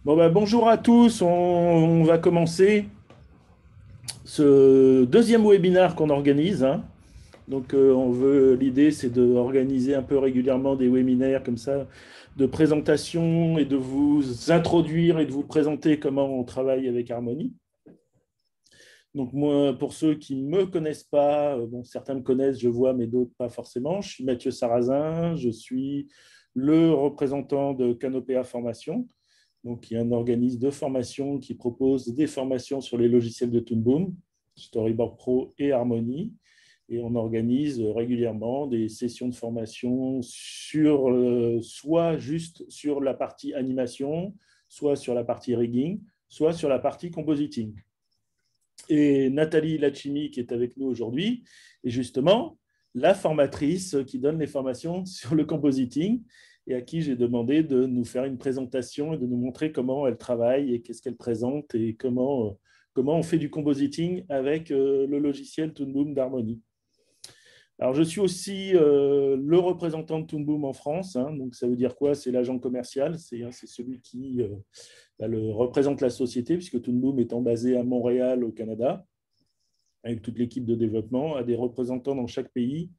Bon, bah, bonjour à tous, on va commencer ce deuxième webinaire qu'on organise, hein. Donc, l'idée, c'est d'organiser un peu régulièrement des webinaires comme ça, de présentation et de vous introduire et de vous présenter comment on travaille avec Harmony. Donc, moi, pour ceux qui ne me connaissent pas, bon, certains me connaissent, je vois, mais d'autres pas forcément. Je suis Mathieu Sarrazin, je suis le représentant de Canopéa Formation, donc, qui est un organisme de formation qui propose des formations sur les logiciels de Toon Boom, Storyboard Pro et Harmony. Et on organise régulièrement des sessions de formation sur, soit juste sur la partie animation, soit sur la partie rigging, soit sur la partie compositing. Et Nathalie Lachimi, qui est avec nous aujourd'hui, est justement la formatrice qui donne les formations sur le compositing et à qui j'ai demandé de nous faire une présentation et de nous montrer comment elle travaille et qu'est-ce qu'elle présente et comment on fait du compositing avec le logiciel Toon Boom d'Harmony. Alors, je suis aussi le représentant de Toon Boom en France. Hein, donc, ça veut dire quoi? C'est l'agent commercial, c'est celui qui représente la société, puisque Toon Boom étant basé à Montréal, au Canada, avec toute l'équipe de développement, a des représentants dans chaque pays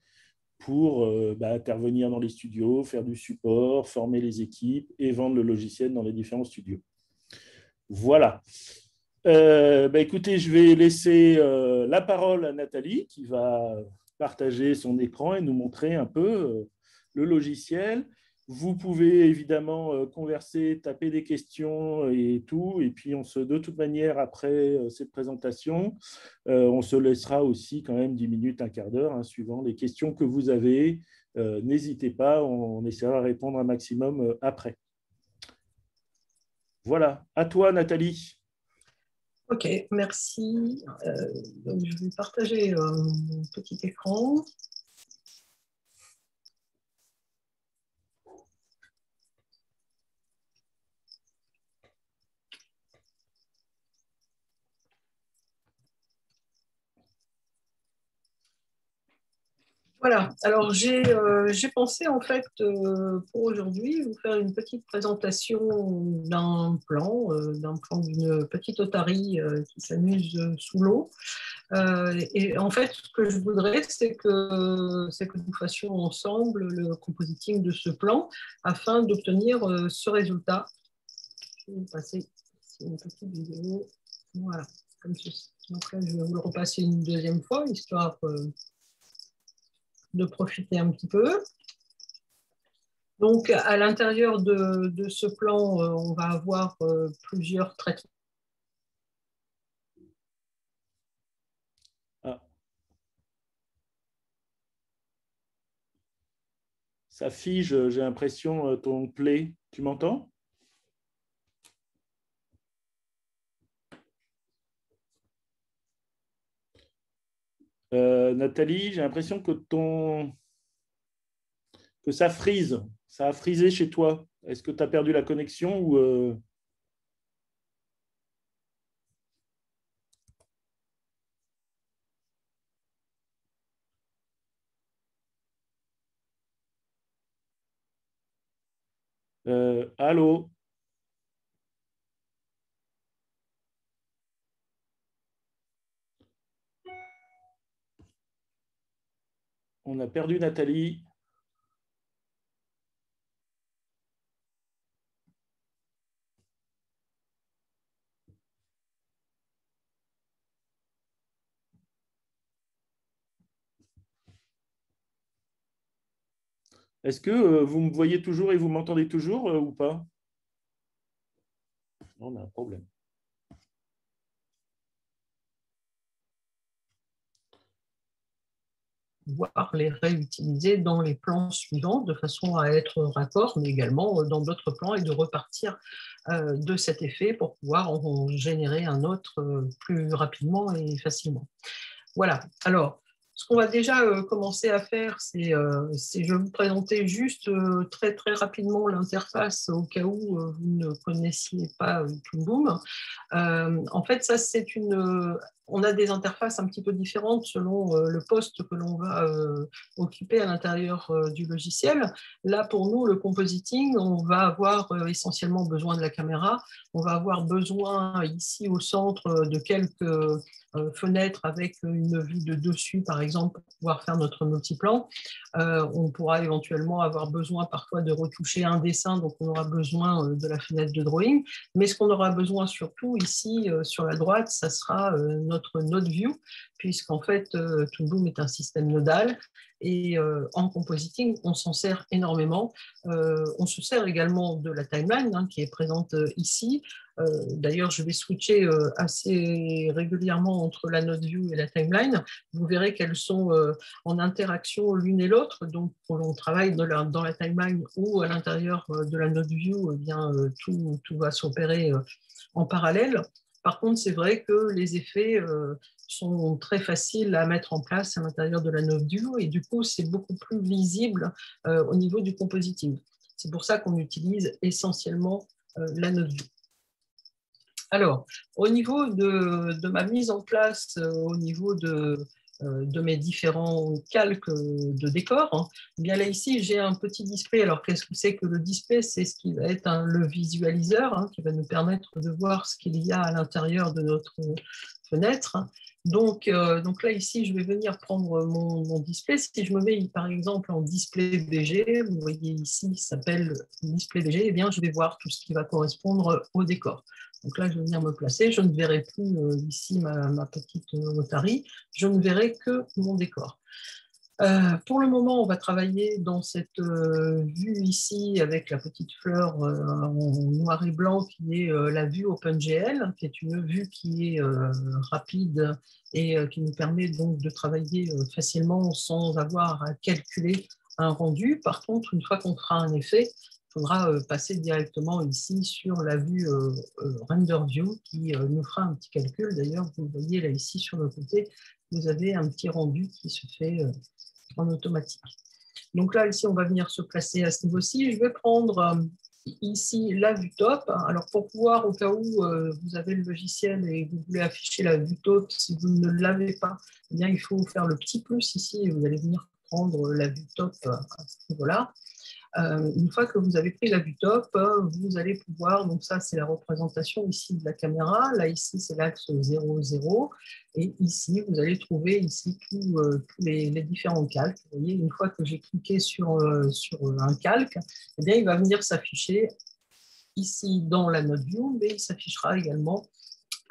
pour intervenir dans les studios, faire du support, former les équipes et vendre le logiciel dans les différents studios. Voilà. Écoutez, je vais laisser la parole à Nathalie qui va partager son écran et nous montrer un peu le logiciel. Vous pouvez évidemment converser, taper des questions et tout. Et puis, de toute manière, après cette présentation, on se laissera aussi quand même 10 minutes, un quart d'heure, hein, suivant les questions que vous avez. N'hésitez pas, on essaiera de répondre un maximum après. Voilà, à toi Nathalie. Ok, merci. Donc je vais partager mon petit écran. Voilà, alors j'ai pensé en fait pour aujourd'hui vous faire une petite présentation d'un plan d'une petite otarie qui s'amuse sous l'eau. Et en fait, ce que je voudrais, c'est que nous fassions ensemble le compositing de ce plan afin d'obtenir ce résultat. Je vais vous passer une petite vidéo, voilà, comme ceci. Donc là, je vais vous le repasser une deuxième fois, histoire de profiter un petit peu. Donc, à l'intérieur de ce plan, on va avoir plusieurs traitements. Ah. Ça fige, j'ai l'impression, ton play. Tu m'entends? Nathalie, j'ai l'impression que ça frise. Ça a frisé chez toi. Est-ce que tu as perdu la connexion ou allô? On a perdu Nathalie. Est-ce que vous me voyez toujours et vous m'entendez toujours ou pas? On a un problème. Voire les réutiliser dans les plans suivants de façon à être raccord, mais également dans d'autres plans et de repartir de cet effet pour pouvoir en générer un autre plus rapidement et facilement. Voilà. Alors, Ce qu'on va déjà commencer à faire, c'est je vais vous présenter juste très très rapidement l'interface au cas où vous ne connaissiez pas Toon Boom. En fait, ça c'est on a des interfaces un petit peu différentes selon le poste que l'on va occuper à l'intérieur du logiciel. Là, pour nous, le compositing, on va avoir essentiellement besoin de la caméra. On va avoir besoin ici au centre de quelques fenêtres avec une vue de dessus, par exemple, pour pouvoir faire notre multiplan. On pourra éventuellement avoir besoin parfois de retoucher un dessin, donc on aura besoin de la fenêtre de drawing. Mais ce qu'on aura besoin surtout ici sur la droite, ça sera notre node view, puisqu'en fait, Toon Boom est un système nodal. Et en compositing, on s'en sert énormément. On se sert également de la timeline qui est présente ici. D'ailleurs, je vais switcher assez régulièrement entre la node view et la timeline. Vous verrez qu'elles sont en interaction l'une et l'autre. Donc, quand on travaille dans la timeline ou à l'intérieur de la node view, eh bien, tout va s'opérer en parallèle. Par contre, c'est vrai que les effets sont très faciles à mettre en place à l'intérieur de la node view et du coup, c'est beaucoup plus visible au niveau du compositing. C'est pour ça qu'on utilise essentiellement la node view. Alors, au niveau de ma mise en place, au niveau de mes différents calques de décor, bien là ici, j'ai un petit display. Alors, qu'est-ce que c'est que le display? C'est ce qui va être le visualiseur qui va nous permettre de voir ce qu'il y a à l'intérieur de notre fenêtre. Donc là, ici, je vais venir prendre mon display. Si je me mets, par exemple, en display BG, vous voyez ici, il s'appelle display BG, eh bien, je vais voir tout ce qui va correspondre au décor. Donc là, je vais venir me placer. Je ne verrai plus ici ma petite otarie. Je ne verrai que mon décor. Pour le moment, on va travailler dans cette vue ici avec la petite fleur en noir et blanc qui est la vue OpenGL, qui est une vue qui est rapide et qui nous permet donc de travailler facilement sans avoir à calculer un rendu. Par contre, une fois qu'on fera un effet, il faudra passer directement ici sur la vue Render View qui nous fera un petit calcul. D'ailleurs, vous voyez là ici sur le côté, vous avez un petit rendu qui se fait en automatique. Donc là, ici, on va venir se placer à ce niveau-ci. Je vais prendre ici la vue top. Alors pour pouvoir, au cas où vous avez le logiciel et vous voulez afficher la vue top, si vous ne l'avez pas, eh bien, il faut faire le petit plus ici et vous allez venir prendre la vue top à ce niveau-là. Une fois que vous avez pris la vue top, vous allez pouvoir, donc ça c'est la représentation ici de la caméra, là ici c'est l'axe 0, 0, et ici vous allez trouver ici tous les différents calques. Vous voyez, une fois que j'ai cliqué sur un calque, eh bien, il va venir s'afficher ici dans la node view, mais il s'affichera également,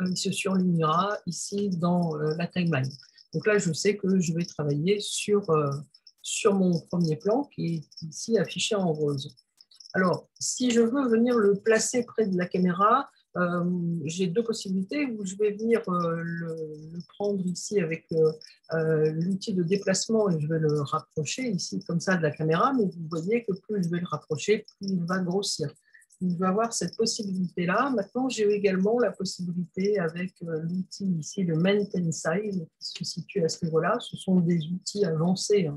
il se surlignera ici dans la timeline. Donc là je sais que je vais travailler sur mon premier plan qui est ici affiché en rose. Alors, si je veux venir le placer près de la caméra, j'ai deux possibilités où je vais venir le prendre ici avec l'outil de déplacement et je vais le rapprocher ici comme ça de la caméra, mais vous voyez que plus je vais le rapprocher, plus il va grossir. Il va avoir cette possibilité-là. Maintenant, j'ai également la possibilité avec l'outil ici, le Maintain Size, qui se situe à ce niveau-là. Ce sont des outils avancés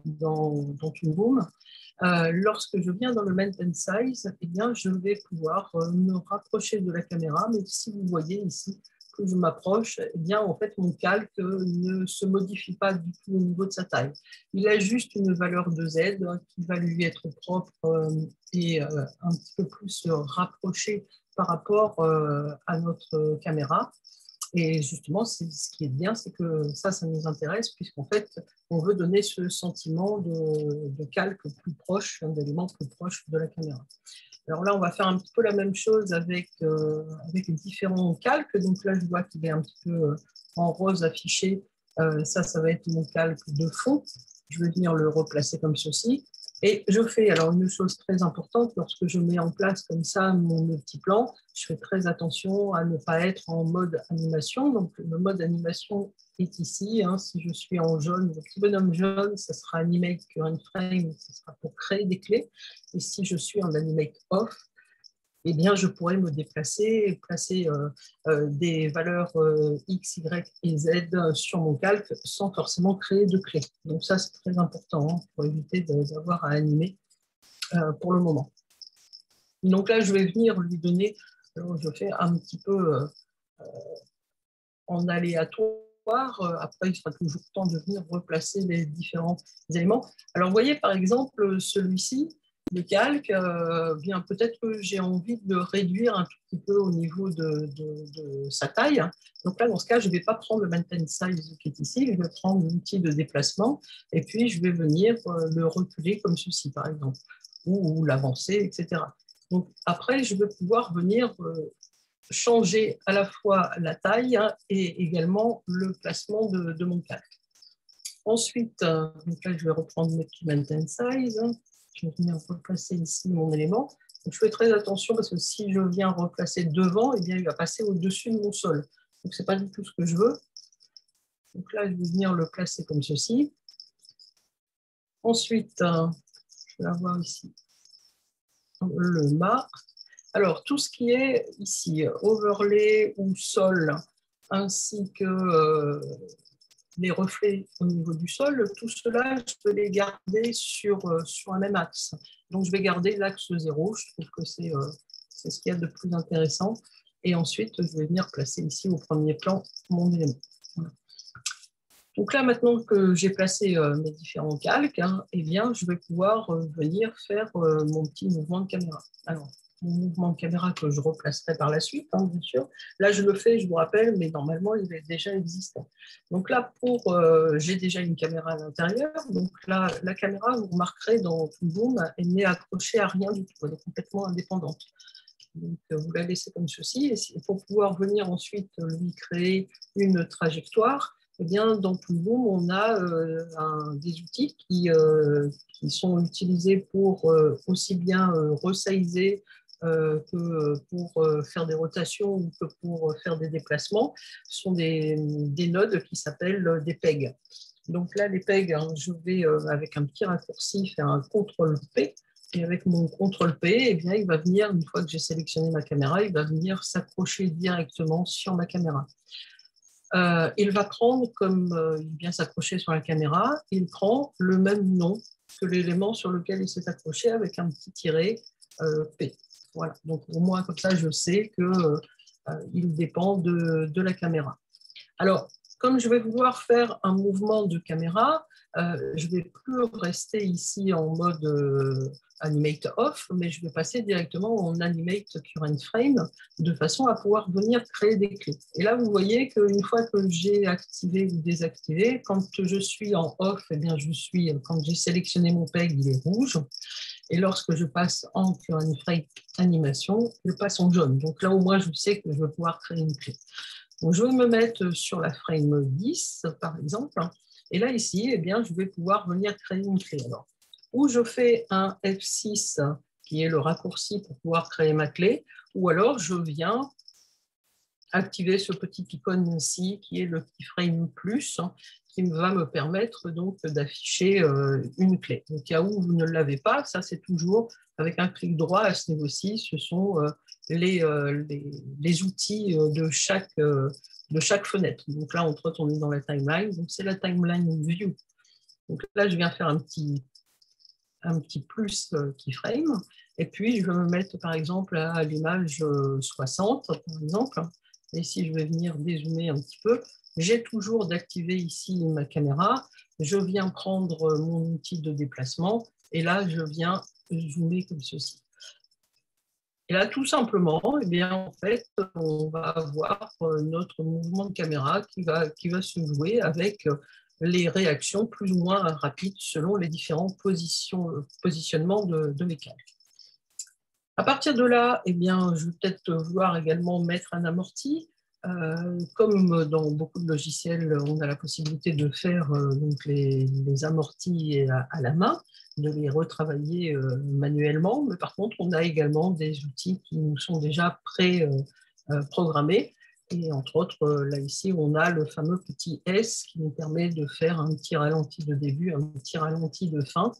dans Toon Boom. Lorsque je viens dans le Maintain Size, eh bien, je vais pouvoir me rapprocher de la caméra, mais si vous voyez ici que je m'approche, eh bien, en fait, mon calque ne se modifie pas du tout au niveau de sa taille. Il a juste une valeur de Z qui va lui être propre et un petit peu plus rapproché par rapport à notre caméra. Et justement, ce qui est bien, c'est que ça nous intéresse, puisqu'en fait, on veut donner ce sentiment de calque plus proche, d'éléments plus proches de la caméra. Alors là, on va faire un petit peu la même chose avec différents calques. Donc là, je vois qu'il est un petit peu en rose affiché. Ça va être mon calque de fond. Je vais venir le replacer comme ceci. Et je fais alors une chose très importante, lorsque je mets en place comme ça mon multiplan, je fais très attention à ne pas être en mode animation. Donc le mode animation est ici. Si je suis en jaune, le petit bonhomme jaune, ça sera Animate Current Frame, ça sera pour créer des clés. Et si je suis en Animate Off, eh bien, je pourrais me déplacer, placer des valeurs X, Y et Z sur mon calque sans forcément créer de clé. Donc ça, c'est très important hein, pour éviter d'avoir à animer pour le moment. Donc là, je vais venir lui donner, alors je fais un petit peu en aléatoire. Après, il sera toujours temps de venir replacer les différents éléments. Alors, vous voyez, par exemple, celui-ci, le calque, bien peut-être que j'ai envie de le réduire un tout petit peu au niveau de sa taille. Donc là, dans ce cas, je ne vais pas prendre le maintain size qui est ici, je vais prendre l'outil de déplacement et puis je vais venir le reculer comme ceci, par exemple, ou l'avancer, etc. Donc après, je vais pouvoir venir changer à la fois la taille hein, et également le placement de mon calque. Ensuite, donc là, je vais reprendre mes petits maintain size. Je vais venir replacer ici mon élément. Donc, je fais très attention parce que si je viens replacer devant, eh bien, il va passer au-dessus de mon sol. Donc, ce n'est pas du tout ce que je veux. Donc là, je vais venir le placer comme ceci. Ensuite, je vais avoir ici le mât. Alors, tout ce qui est ici, overlay ou sol, ainsi que les reflets au niveau du sol, tout cela, je peux les garder sur un même axe. Donc, je vais garder l'axe 0. Je trouve que c'est ce qu'il y a de plus intéressant. Et ensuite, je vais venir placer ici au premier plan mon élément. Voilà. Donc là, maintenant que j'ai placé mes différents calques, hein, eh bien, je vais pouvoir venir faire mon petit mouvement de caméra. Alors, mon mouvement de caméra que je replacerai par la suite, hein, bien sûr. Là, je le fais, je vous rappelle, mais normalement, il est déjà existant. Donc là, j'ai déjà une caméra à l'intérieur. Donc là, la caméra, vous remarquerez dans Toonboom, elle n'est accrochée à rien du tout. Elle est complètement indépendante. Donc, vous la laissez comme ceci. Et pour pouvoir venir ensuite lui créer une trajectoire, eh bien, dans Toonboom, on a des outils qui sont utilisés pour aussi bien resizer que pour faire des rotations ou que pour faire des déplacements. Ce sont des nodes qui s'appellent des pegs. Donc là, les pegs, hein, je vais, avec un petit raccourci, faire un CTRL-P. Et avec mon CTRL-P, eh bien, il va venir, une fois que j'ai sélectionné ma caméra, il va venir s'accrocher directement sur ma caméra. Il va prendre, comme il vient s'accrocher sur la caméra, il prend le même nom que l'élément sur lequel il s'est accroché avec un petit tiret P. Voilà. Donc au moins comme ça, je sais qu'il dépend de la caméra. Alors, comme je vais vouloir faire un mouvement de caméra, je ne vais plus rester ici en mode Animate Off, mais je vais passer directement en Animate Current Frame de façon à pouvoir venir créer des clés. Et là, vous voyez qu'une fois que j'ai activé ou désactivé, quand je suis en Off, eh bien, quand j'ai sélectionné mon PEG, il est rouge. Et lorsque je passe en Current Frame Animation, je passe en jaune. Donc là, au moins, je sais que je vais pouvoir créer une clé. Donc, je vais me mettre sur la frame 10, par exemple. Et là, ici, eh bien, je vais pouvoir venir créer une clé. Alors, ou je fais un F6, qui est le raccourci pour pouvoir créer ma clé, ou alors je viens activer ce petit icône ici, qui est le keyframe plus, qui va me permettre donc d'afficher une clé. Au cas où vous ne l'avez pas, ça c'est toujours avec un clic droit à ce niveau-ci, ce sont les outils de chaque fenêtre. Donc là, entre autres, on est dans la timeline, donc c'est la timeline view. Donc là, je viens faire un petit plus keyframe, et puis je vais me mettre par exemple à l'image 60, par exemple. Et si je vais venir dézoomer un petit peu, j'ai toujours d'activer ici ma caméra, je viens prendre mon outil de déplacement, et là, je viens zoomer comme ceci. Et là, tout simplement, eh bien, en fait, on va avoir notre mouvement de caméra qui va se jouer avec les réactions plus ou moins rapides selon les différents positionnements de mes calques. À partir de là, eh bien, je vais peut-être vouloir également mettre un amorti. Comme dans beaucoup de logiciels, on a la possibilité de faire donc les amortis à la main, de les retravailler manuellement, mais par contre, on a également des outils qui nous sont déjà pré-programmés. Et entre autres, là ici, on a le fameux petit S qui nous permet de faire un petit ralenti de début, un petit ralenti de fin,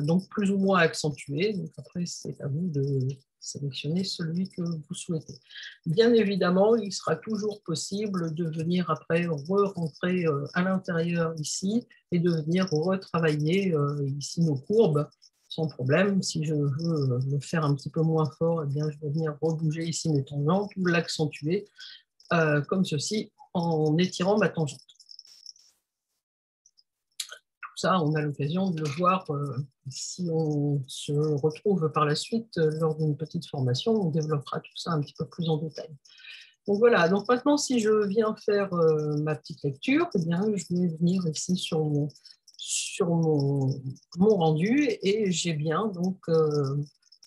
donc plus ou moins accentué. Donc après, c'est à vous de sélectionnez celui que vous souhaitez. Bien évidemment, il sera toujours possible de venir après re-rentrer à l'intérieur ici et de venir retravailler ici nos courbes sans problème. Si je veux le faire un petit peu moins fort, eh bien, je vais venir rebouger ici mes tangentes ou l'accentuer comme ceci en étirant ma tangente. Ça, on a l'occasion de le voir si on se retrouve par la suite lors d'une petite formation. On développera tout ça un petit peu plus en détail. Donc voilà, donc maintenant, si je viens faire ma petite lecture, eh bien, je vais venir ici sur mon rendu et j'ai bien donc,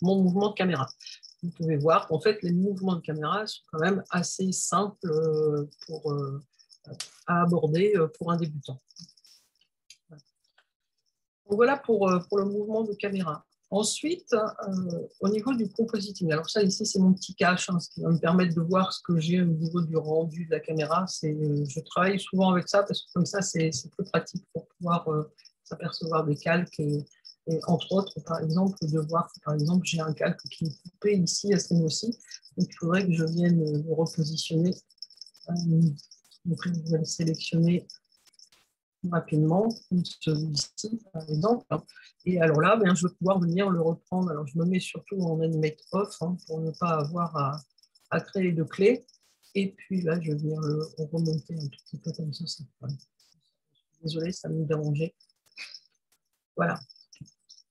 mon mouvement de caméra. Vous pouvez voir qu'en fait, les mouvements de caméra sont quand même assez simples à aborder pour un débutant. Donc voilà pour le mouvement de caméra. Ensuite, au niveau du compositing, alors ça ici c'est mon petit cache, hein, ce qui va me permettre de voir ce que j'ai au niveau du rendu de la caméra. Je travaille souvent avec ça parce que comme ça c'est plus pratique pour pouvoir s'apercevoir des calques et entre autres par exemple de voir que par exemple j'ai un calque qui est coupé ici à ce niveau-ci, donc il faudrait que je vienne le repositionner. Donc je vais le sélectionner rapidement, comme celui-ci par exemple. Et alors là, bien, je vais pouvoir venir le reprendre. Alors je me mets surtout en Animate Off hein, pour ne pas avoir à créer de clé. Et puis là, je vais venir le remonter un tout petit peu comme ça. Désolée, ça me dérangeait. Voilà.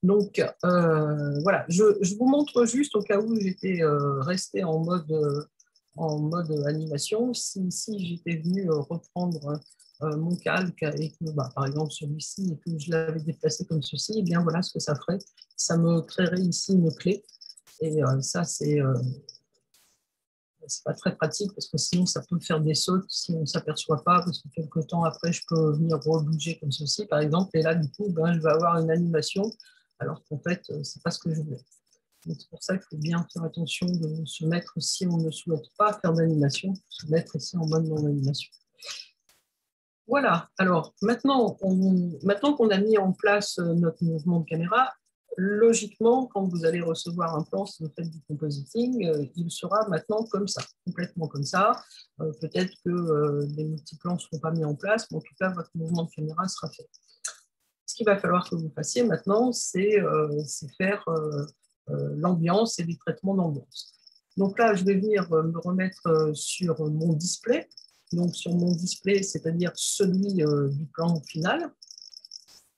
Donc, voilà, je vous montre juste au cas où j'étais resté en mode animation. Si j'étais venu reprendre mon calque et que, par exemple, celui-ci, et que je l'avais déplacé comme ceci, et bien voilà ce que ça ferait. Ça me créerait ici une clé. Et ça, c'est pas très pratique parce que sinon, ça peut faire des sautes si on ne s'aperçoit pas. Parce que quelques temps après, je peux venir rebouger comme ceci, par exemple. Et là, du coup, ben, je vais avoir une animation alors qu'en fait, ce n'est pas ce que je voulais. C'est pour ça qu'il faut bien faire attention de se mettre, si on ne souhaite pas faire d'animation, se mettre ici en mode non-animation. Voilà, alors maintenant qu'on a mis en place notre mouvement de caméra, logiquement, quand vous allez recevoir un plan, si vous faites du compositing, il sera maintenant comme ça, complètement comme ça. Peut-être que les multiplans ne seront pas mis en place, mais en tout cas, votre mouvement de caméra sera fait. Ce qu'il va falloir que vous fassiez maintenant, c'est faire l'ambiance et les traitements d'ambiance. Donc là, je vais venir me remettre sur mon display. Donc sur mon display, c'est-à-dire celui du plan final.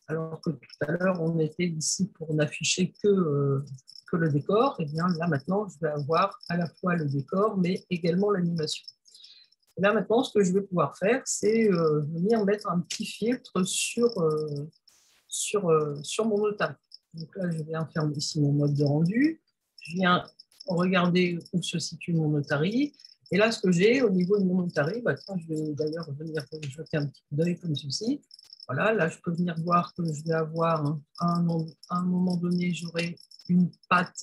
Alors que tout à l'heure, on était ici pour n'afficher que le décor. Et bien là, maintenant, je vais avoir à la fois le décor, mais également l'animation. Et là, maintenant, ce que je vais pouvoir faire, c'est venir mettre un petit filtre sur mon Otari. Donc là, je viens faire ici mon mode de rendu. Je viens regarder où se situe mon Otari. Et là, ce que j'ai au niveau de mon Otari, je vais d'ailleurs venir jeter un petit coup d'œil comme ceci. Voilà, là, je peux venir voir que je vais avoir, à un moment donné, j'aurai une patte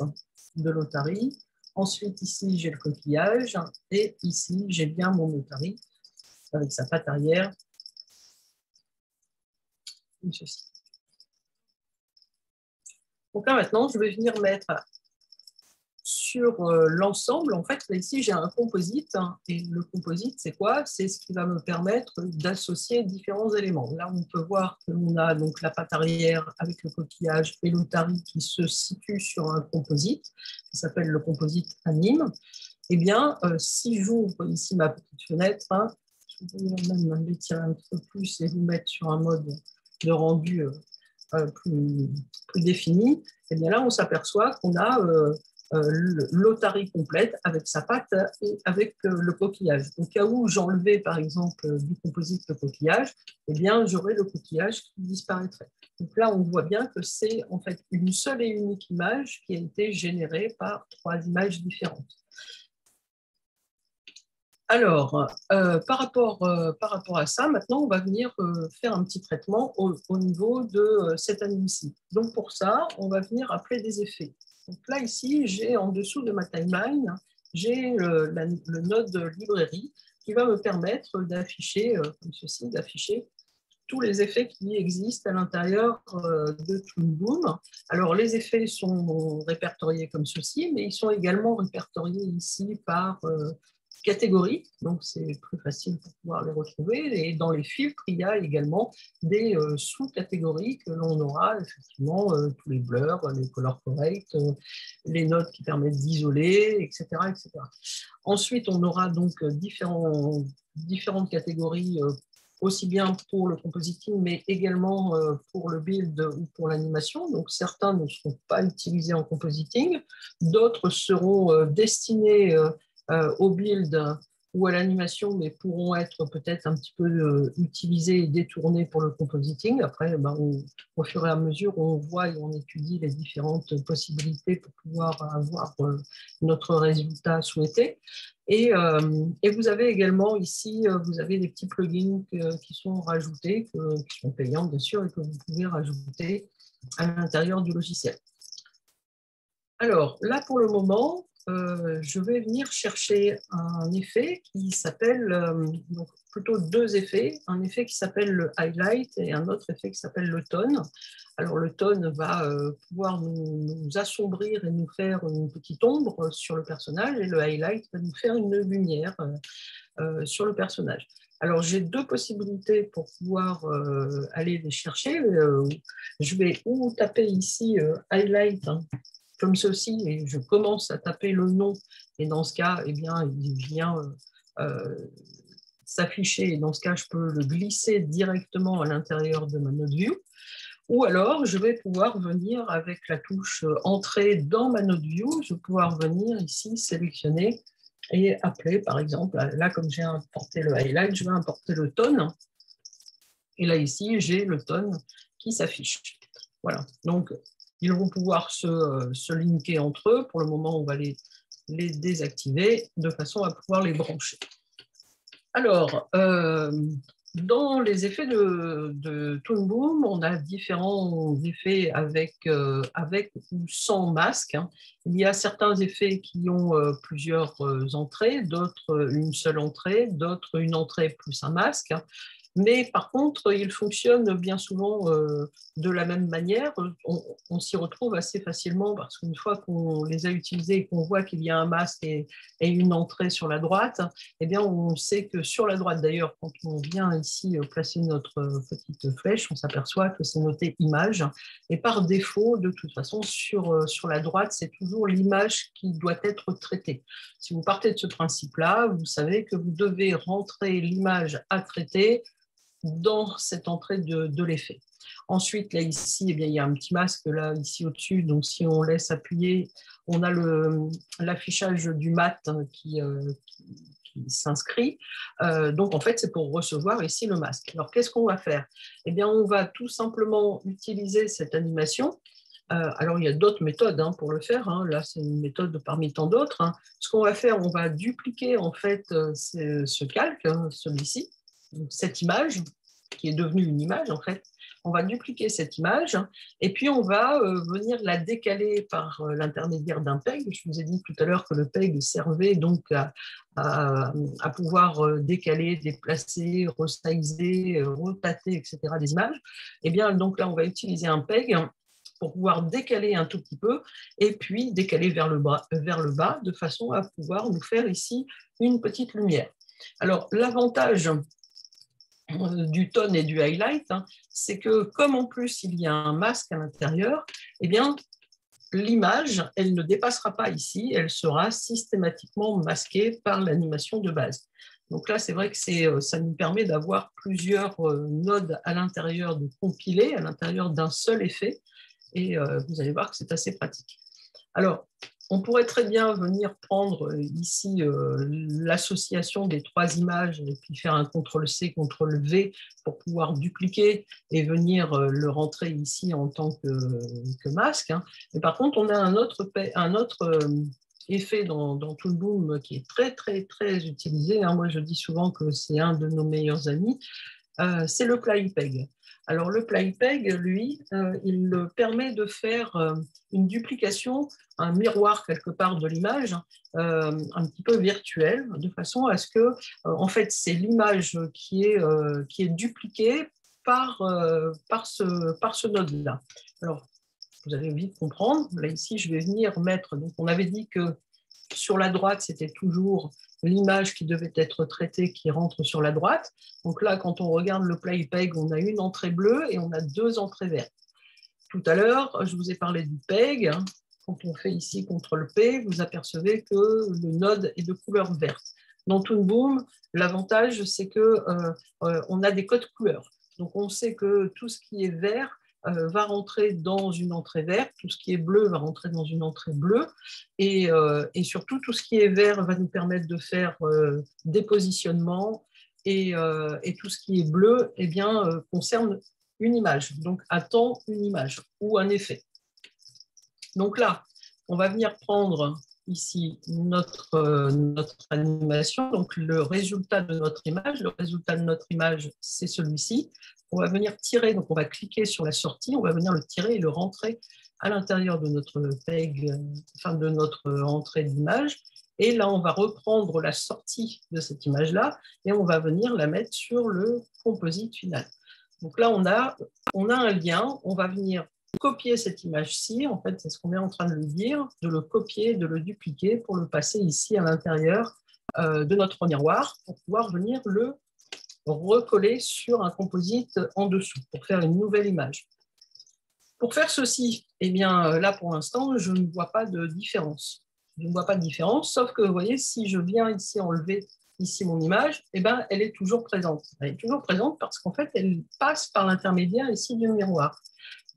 de l'Otari. Ensuite, ici, j'ai le coquillage. Et ici, j'ai bien mon Otari avec sa patte arrière, comme ceci. Donc là, maintenant, je vais venir mettre sur l'ensemble. En fait, là, ici, j'ai un composite. Et le composite, c'est quoi? C'est ce qui va me permettre d'associer différents éléments. Là, on peut voir que l'on a donc la patte arrière avec le coquillage et l'Otari qui se situe sur un composite qui s'appelle le composite anime. Eh bien, si j'ouvre ici ma petite fenêtre, je vais même l'étirer un petit peu plus et vous mettre sur un mode de rendu plus défini, et bien là, on s'aperçoit qu'on a l'Otari complète avec sa patte et avec le coquillage. Au cas où j'enlevais, par exemple, du composite le coquillage, eh bien, j'aurais le coquillage qui disparaîtrait. Donc là, on voit bien que c'est en fait une seule et unique image qui a été générée par 3 images différentes. Alors, par rapport à ça, maintenant, on va venir faire un petit traitement au niveau de cette anime-ci. Donc, pour ça, on va venir appeler des effets. Donc là, ici, j'ai en dessous de ma timeline, j'ai le node librairie qui va me permettre d'afficher, comme ceci, d'afficher tous les effets qui existent à l'intérieur de Toon Boom. Alors, les effets sont répertoriés comme ceci, mais ils sont également répertoriés ici par catégories, donc c'est plus facile pour pouvoir les retrouver. Et dans les filtres, il y a également des sous-catégories que l'on aura effectivement tous les blurs, les color correct, les notes qui permettent d'isoler, etc., etc. Ensuite, on aura donc différentes catégories aussi bien pour le compositing, mais également pour le build ou pour l'animation. Donc, certains ne seront pas utilisés en compositing, d'autres seront destinés au build ou à l'animation, mais pourront être peut-être un petit peu utilisés et détournés pour le compositing. Après, au fur et à mesure, on voit et on étudie les différentes possibilités pour pouvoir avoir notre résultat souhaité. Et vous avez également ici, vous avez des petits plugins qui sont rajoutés, qui sont payants bien sûr, et que vous pouvez rajouter à l'intérieur du logiciel. Alors là, pour le moment, je vais venir chercher un effet qui s'appelle, donc plutôt deux effets, un effet qui s'appelle le highlight et un autre effet qui s'appelle le tone. Alors le tone va pouvoir nous assombrir et nous faire une petite ombre sur le personnage, et le highlight va nous faire une lumière sur le personnage. Alors j'ai deux possibilités pour pouvoir aller les chercher. Je vais ou taper ici highlight, hein, comme ceci, et je commence à taper le nom, et dans ce cas, eh bien, il vient s'afficher, et dans ce cas, je peux le glisser directement à l'intérieur de ma note view, ou alors je vais pouvoir venir avec la touche entrée dans ma note view, je vais pouvoir venir ici sélectionner et appeler, par exemple, là, comme j'ai importé le highlight, je vais importer le tone, et là, ici, j'ai le tone qui s'affiche. Voilà, donc ils vont pouvoir se linker entre eux. Pour le moment, on va les désactiver de façon à pouvoir les brancher. Alors, dans les effets de Toon Boom, on a différents effets avec ou sans masque. Il y a certains effets qui ont plusieurs entrées, d'autres une seule entrée, d'autres une entrée plus un masque. Mais par contre, ils fonctionnent bien souvent de la même manière. On s'y retrouve assez facilement parce qu'une fois qu'on les a utilisés et qu'on voit qu'il y a un masque et une entrée sur la droite, eh bien, on sait que sur la droite, d'ailleurs, quand on vient ici placer notre petite flèche, on s'aperçoit que c'est noté image. Et par défaut, de toute façon, sur la droite, c'est toujours l'image qui doit être traitée. Si vous partez de ce principe-là, vous savez que vous devez rentrer l'image à traiter dans cette entrée de l'effet. Ensuite, là, ici, eh bien, il y a un petit masque là, ici au-dessus. Donc, si on laisse appuyer, on a l'affichage du mat qui s'inscrit. Donc, en fait, c'est pour recevoir ici le masque. Alors, qu'est-ce qu'on va faire? Eh bien, on va tout simplement utiliser cette animation. Alors, il y a d'autres méthodes pour le faire. Là, c'est une méthode parmi tant d'autres. Ce qu'on va faire, on va dupliquer en fait ce calque, celui-ci, cette image, qui est devenue une image en fait. On va dupliquer cette image et puis on va venir la décaler par l'intermédiaire d'un PEG. Je vous ai dit tout à l'heure que le PEG servait donc à pouvoir décaler, déplacer, resizer, retater, etc. des images. Et bien donc là, on va utiliser un PEG pour pouvoir décaler un tout petit peu et puis décaler vers le bas de façon à pouvoir nous faire ici une petite lumière. Alors l'avantage du tone et du highlight, c'est que comme en plus il y a un masque à l'intérieur, eh bien l'image, elle ne dépassera pas ici, elle sera systématiquement masquée par l'animation de base. Donc là, c'est vrai que ça nous permet d'avoir plusieurs nodes à l'intérieur de compiler, à l'intérieur d'un seul effet, et vous allez voir que c'est assez pratique. Alors, on pourrait très bien venir prendre ici l'association des trois images et puis faire un CTRL-C, CTRL-V pour pouvoir dupliquer et venir le rentrer ici en tant que masque. Mais par contre, on a un autre effet dans Toon Boom qui est très, très, très utilisé. Moi, je dis souvent que c'est un de nos meilleurs amis. C'est le PlyPeg. Alors, le PlyPeg, lui, il permet de faire une duplication, un miroir quelque part de l'image, un petit peu virtuel, de façon à ce que, en fait, c'est l'image qui est dupliquée par ce node-là. Alors, vous allez vite comprendre. Là, ici, je vais venir mettre… Donc, on avait dit que sur la droite, c'était toujours l'image qui devait être traitée qui rentre sur la droite. Donc là, quand on regarde le PlayPeg, on a une entrée bleue et on a deux entrées vertes. Tout à l'heure, je vous ai parlé du PEG. Quand on fait ici CTRL-P, vous apercevez que le node est de couleur verte. Dans Toon Boom, l'avantage, c'est qu'on a des codes couleurs. Donc, on sait que tout ce qui est vert va rentrer dans une entrée verte, tout ce qui est bleu va rentrer dans une entrée bleue, et surtout, tout ce qui est vert va nous permettre de faire des positionnements, et tout ce qui est bleu eh bien, concerne une image, donc attend une image ou un effet. Donc là, on va venir prendre ici notre animation, donc le résultat de notre image. Le résultat de notre image, c'est celui-ci. On va venir tirer, donc on va cliquer sur la sortie, on va venir le tirer et le rentrer à l'intérieur de notre PEG, enfin de notre entrée d'image. Et là, on va reprendre la sortie de cette image-là et on va venir la mettre sur le composite final. Donc là, on a un lien, on va venir copier cette image-ci, en fait, c'est ce qu'on est en train de le dire, de le copier, de le dupliquer pour le passer ici à l'intérieur de notre miroir pour pouvoir venir le recoller sur un composite en dessous pour faire une nouvelle image. Pour faire ceci, eh bien, là, pour l'instant, je ne vois pas de différence. Je ne vois pas de différence, sauf que, vous voyez, si je viens ici enlever ici mon image, eh ben, elle est toujours présente. Elle est toujours présente parce qu'en fait, elle passe par l'intermédiaire ici du miroir.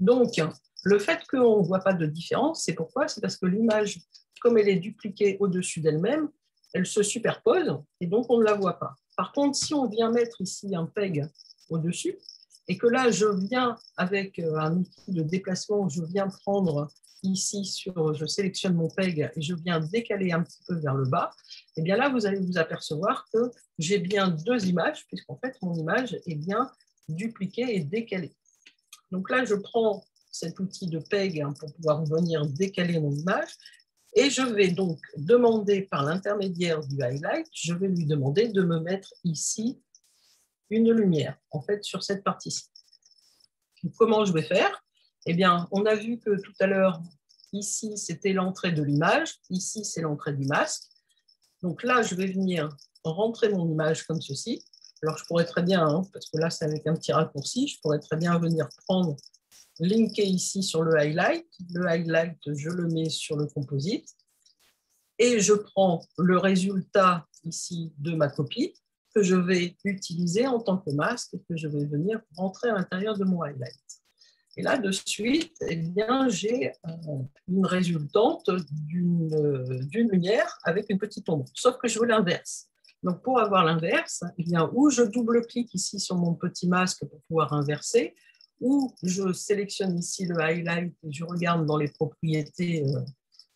Donc, le fait qu'on ne voit pas de différence, c'est pourquoi? C'est parce que l'image, comme elle est dupliquée au-dessus d'elle-même, elle se superpose et donc on ne la voit pas. Par contre, si on vient mettre ici un PEG au-dessus et que là, je viens avec un outil de déplacement, je viens prendre ici, je sélectionne mon PEG et je viens décaler un petit peu vers le bas, et bien là, vous allez vous apercevoir que j'ai bien deux images, puisqu'en fait, mon image est bien dupliquée et décalée. Donc là, je prends cet outil de PEG pour pouvoir venir décaler mon image et je vais donc demander par l'intermédiaire du highlight, je vais lui demander de me mettre ici une lumière, en fait, sur cette partie-ci. Comment je vais faire? Eh bien, on a vu que tout à l'heure, ici, c'était l'entrée de l'image, ici, c'est l'entrée du masque. Donc là, je vais venir rentrer mon image comme ceci. Alors, je pourrais très bien, parce que là, c'est avec un petit raccourci, je pourrais très bien venir prendre, linker ici sur le highlight. Le highlight, je le mets sur le composite. Et je prends le résultat ici de ma copie que je vais utiliser en tant que masque et que je vais venir rentrer à l'intérieur de mon highlight. Et là, de suite, eh bien, j'ai une résultante d'une lumière avec une petite ombre, sauf que je veux l'inverse. Donc, pour avoir l'inverse, eh bien, ou je double-clique ici sur mon petit masque pour pouvoir inverser, ou je sélectionne ici le highlight et je regarde dans les propriétés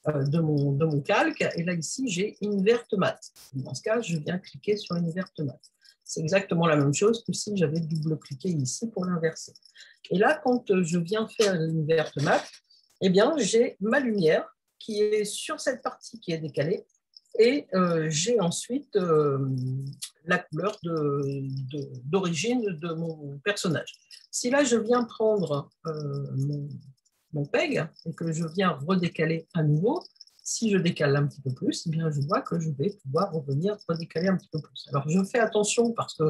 de mon calque, et là, ici, j'ai invert matte. Dans ce cas, je viens cliquer sur invert matte. C'est exactement la même chose que si j'avais double-cliqué ici pour l'inverser. Et là, quand je viens faire l'invert matte, eh bien, j'ai ma lumière qui est sur cette partie qui est décalée, et j'ai ensuite la couleur d'origine de mon personnage. Si là, je viens prendre mon PEG et que je viens redécaler à nouveau, si je décale un petit peu plus, eh bien, je vois que je vais pouvoir revenir redécaler un petit peu plus. Alors, je fais attention parce que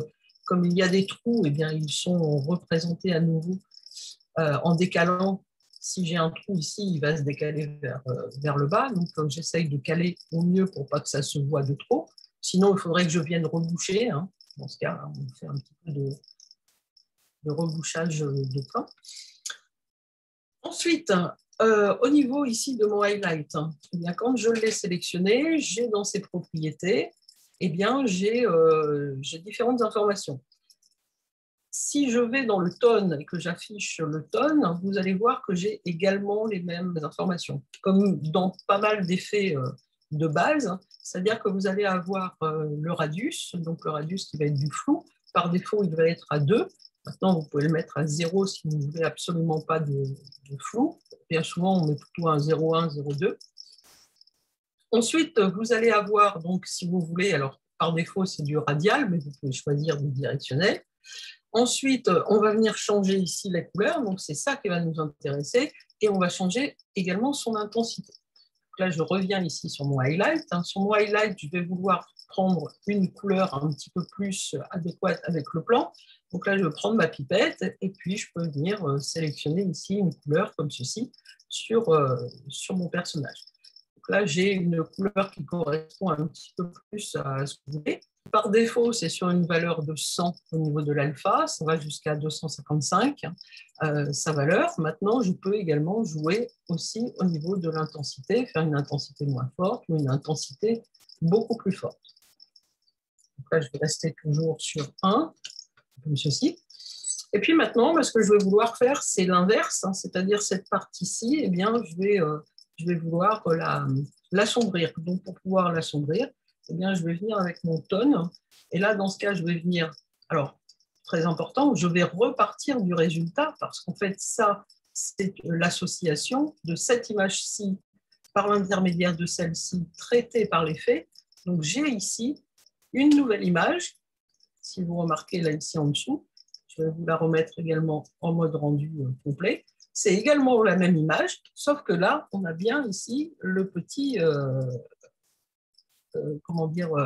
comme il y a des trous, eh bien, ils sont représentés à nouveau en décalant. Si j'ai un trou ici, il va se décaler vers le bas. Donc, j'essaye de caler au mieux pour pas que ça se voit de trop. Sinon, il faudrait que je vienne reboucher. Dans ce cas, on fait un petit peu de rebouchage de plan. Ensuite, au niveau ici de mon highlight, eh bien, quand je l'ai sélectionné, j'ai dans ses propriétés, eh bien, j'ai différentes informations. Si je vais dans le tone et que j'affiche le tone, vous allez voir que j'ai également les mêmes informations. Comme dans pas mal d'effets de base, c'est-à-dire que vous allez avoir le radius, donc le radius qui va être du flou. Par défaut, il va être à 2. Maintenant, vous pouvez le mettre à 0 si vous ne voulez absolument pas de flou. Bien souvent, on met plutôt un 0,1, 0,2. Ensuite, vous allez avoir, donc, si vous voulez, alors par défaut, c'est du radial, mais vous pouvez choisir du directionnel. Ensuite, on va venir changer ici la couleur, donc c'est ça qui va nous intéresser, et on va changer également son intensité. Donc là, je reviens ici sur mon highlight. Sur mon highlight, je vais vouloir prendre une couleur un petit peu plus adéquate avec le plan. Donc là, je vais prendre ma pipette et puis je peux venir sélectionner ici une couleur comme ceci sur mon personnage. Donc là, j'ai une couleur qui correspond un petit peu plus à ce que vous voulez. Par défaut, c'est sur une valeur de 100 au niveau de l'alpha, ça va jusqu'à 255, sa valeur. Maintenant, je peux également jouer aussi au niveau de l'intensité, faire une intensité moins forte ou une intensité beaucoup plus forte. Donc là, je vais rester toujours sur 1, comme ceci. Et puis maintenant, ce que je vais vouloir faire, c'est l'inverse, c'est-à-dire cette partie-ci, eh bien, je vais vouloir l'assombrir. Donc, pour pouvoir l'assombrir, eh bien, je vais venir avec mon tone. Et là, dans ce cas, je vais venir, alors, très important, je vais repartir du résultat parce qu'en fait, ça, c'est l'association de cette image-ci par l'intermédiaire de celle-ci traitée par l'effet. Donc, j'ai ici une nouvelle image. Si vous remarquez là, ici en dessous, je vais vous la remettre également en mode rendu complet. C'est également la même image, sauf que là, on a bien ici le petit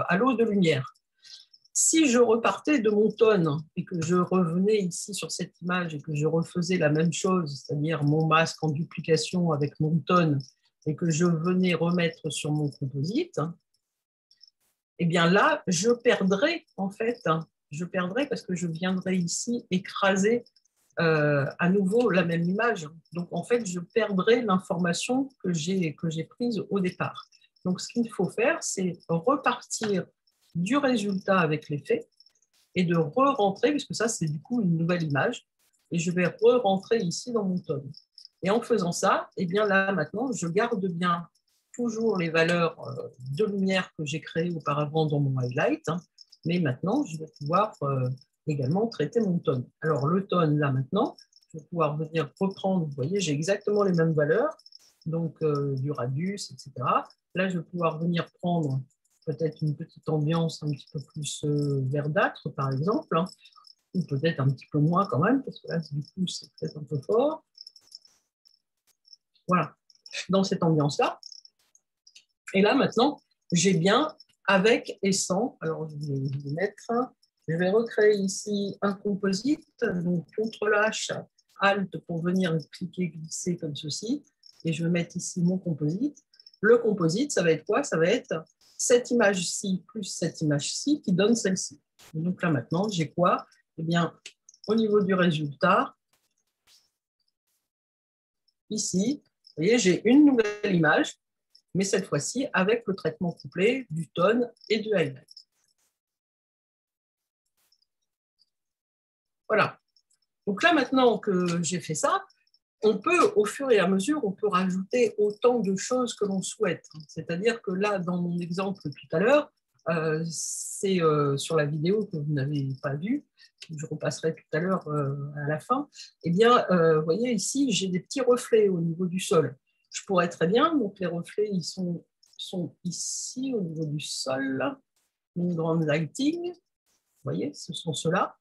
halo de lumière. Si je repartais de mon tone et que je revenais ici sur cette image et que je refaisais la même chose, c'est-à-dire mon masque en duplication avec mon tone et que je venais remettre sur mon composite, eh bien là, je perdrais en fait, parce que je viendrais ici écraser à nouveau la même image. Donc en fait, je perdrais l'information que j'ai prise au départ. Donc ce qu'il faut faire, c'est repartir du résultat avec l'effet et de re-rentrer, puisque ça c'est du coup une nouvelle image, et je vais re-rentrer ici dans mon tone. Et en faisant ça, eh bien là maintenant, je garde bien toujours les valeurs de lumière que j'ai créées auparavant dans mon highlight, mais maintenant je vais pouvoir également traiter mon tone. Alors le tone là maintenant, je vais pouvoir venir reprendre, vous voyez, j'ai exactement les mêmes valeurs, donc du radius, etc. Là, je vais pouvoir venir prendre peut-être une petite ambiance un petit peu plus verdâtre, par exemple, ou peut-être un petit peu moins quand même, parce que là, du coup, c'est peut-être un peu fort. Voilà, dans cette ambiance-là. Et là, maintenant, j'ai bien avec et sans. Alors, je vais recréer ici un composite, donc CTRL-H, Alt pour venir cliquer, glisser comme ceci. Et je vais mettre ici mon composite. Le composite, ça va être quoi? Ça va être cette image-ci plus cette image-ci qui donne celle-ci. Donc là, maintenant, j'ai quoi? Eh bien, au niveau du résultat, ici, vous voyez, j'ai une nouvelle image, mais cette fois-ci avec le traitement complet du tone et du highlight. Voilà. Donc là, maintenant que j'ai fait ça, on peut, au fur et à mesure, on peut rajouter autant de choses que l'on souhaite. C'est-à-dire que là, dans mon exemple tout à l'heure, c'est sur la vidéo que vous n'avez pas vue, je repasserai tout à l'heure à la fin, eh bien, vous voyez ici, j'ai des petits reflets au niveau du sol. Je pourrais très bien, donc les reflets, ils sont ici au niveau du sol, une grande lighting, vous voyez, ce sont ceux-là.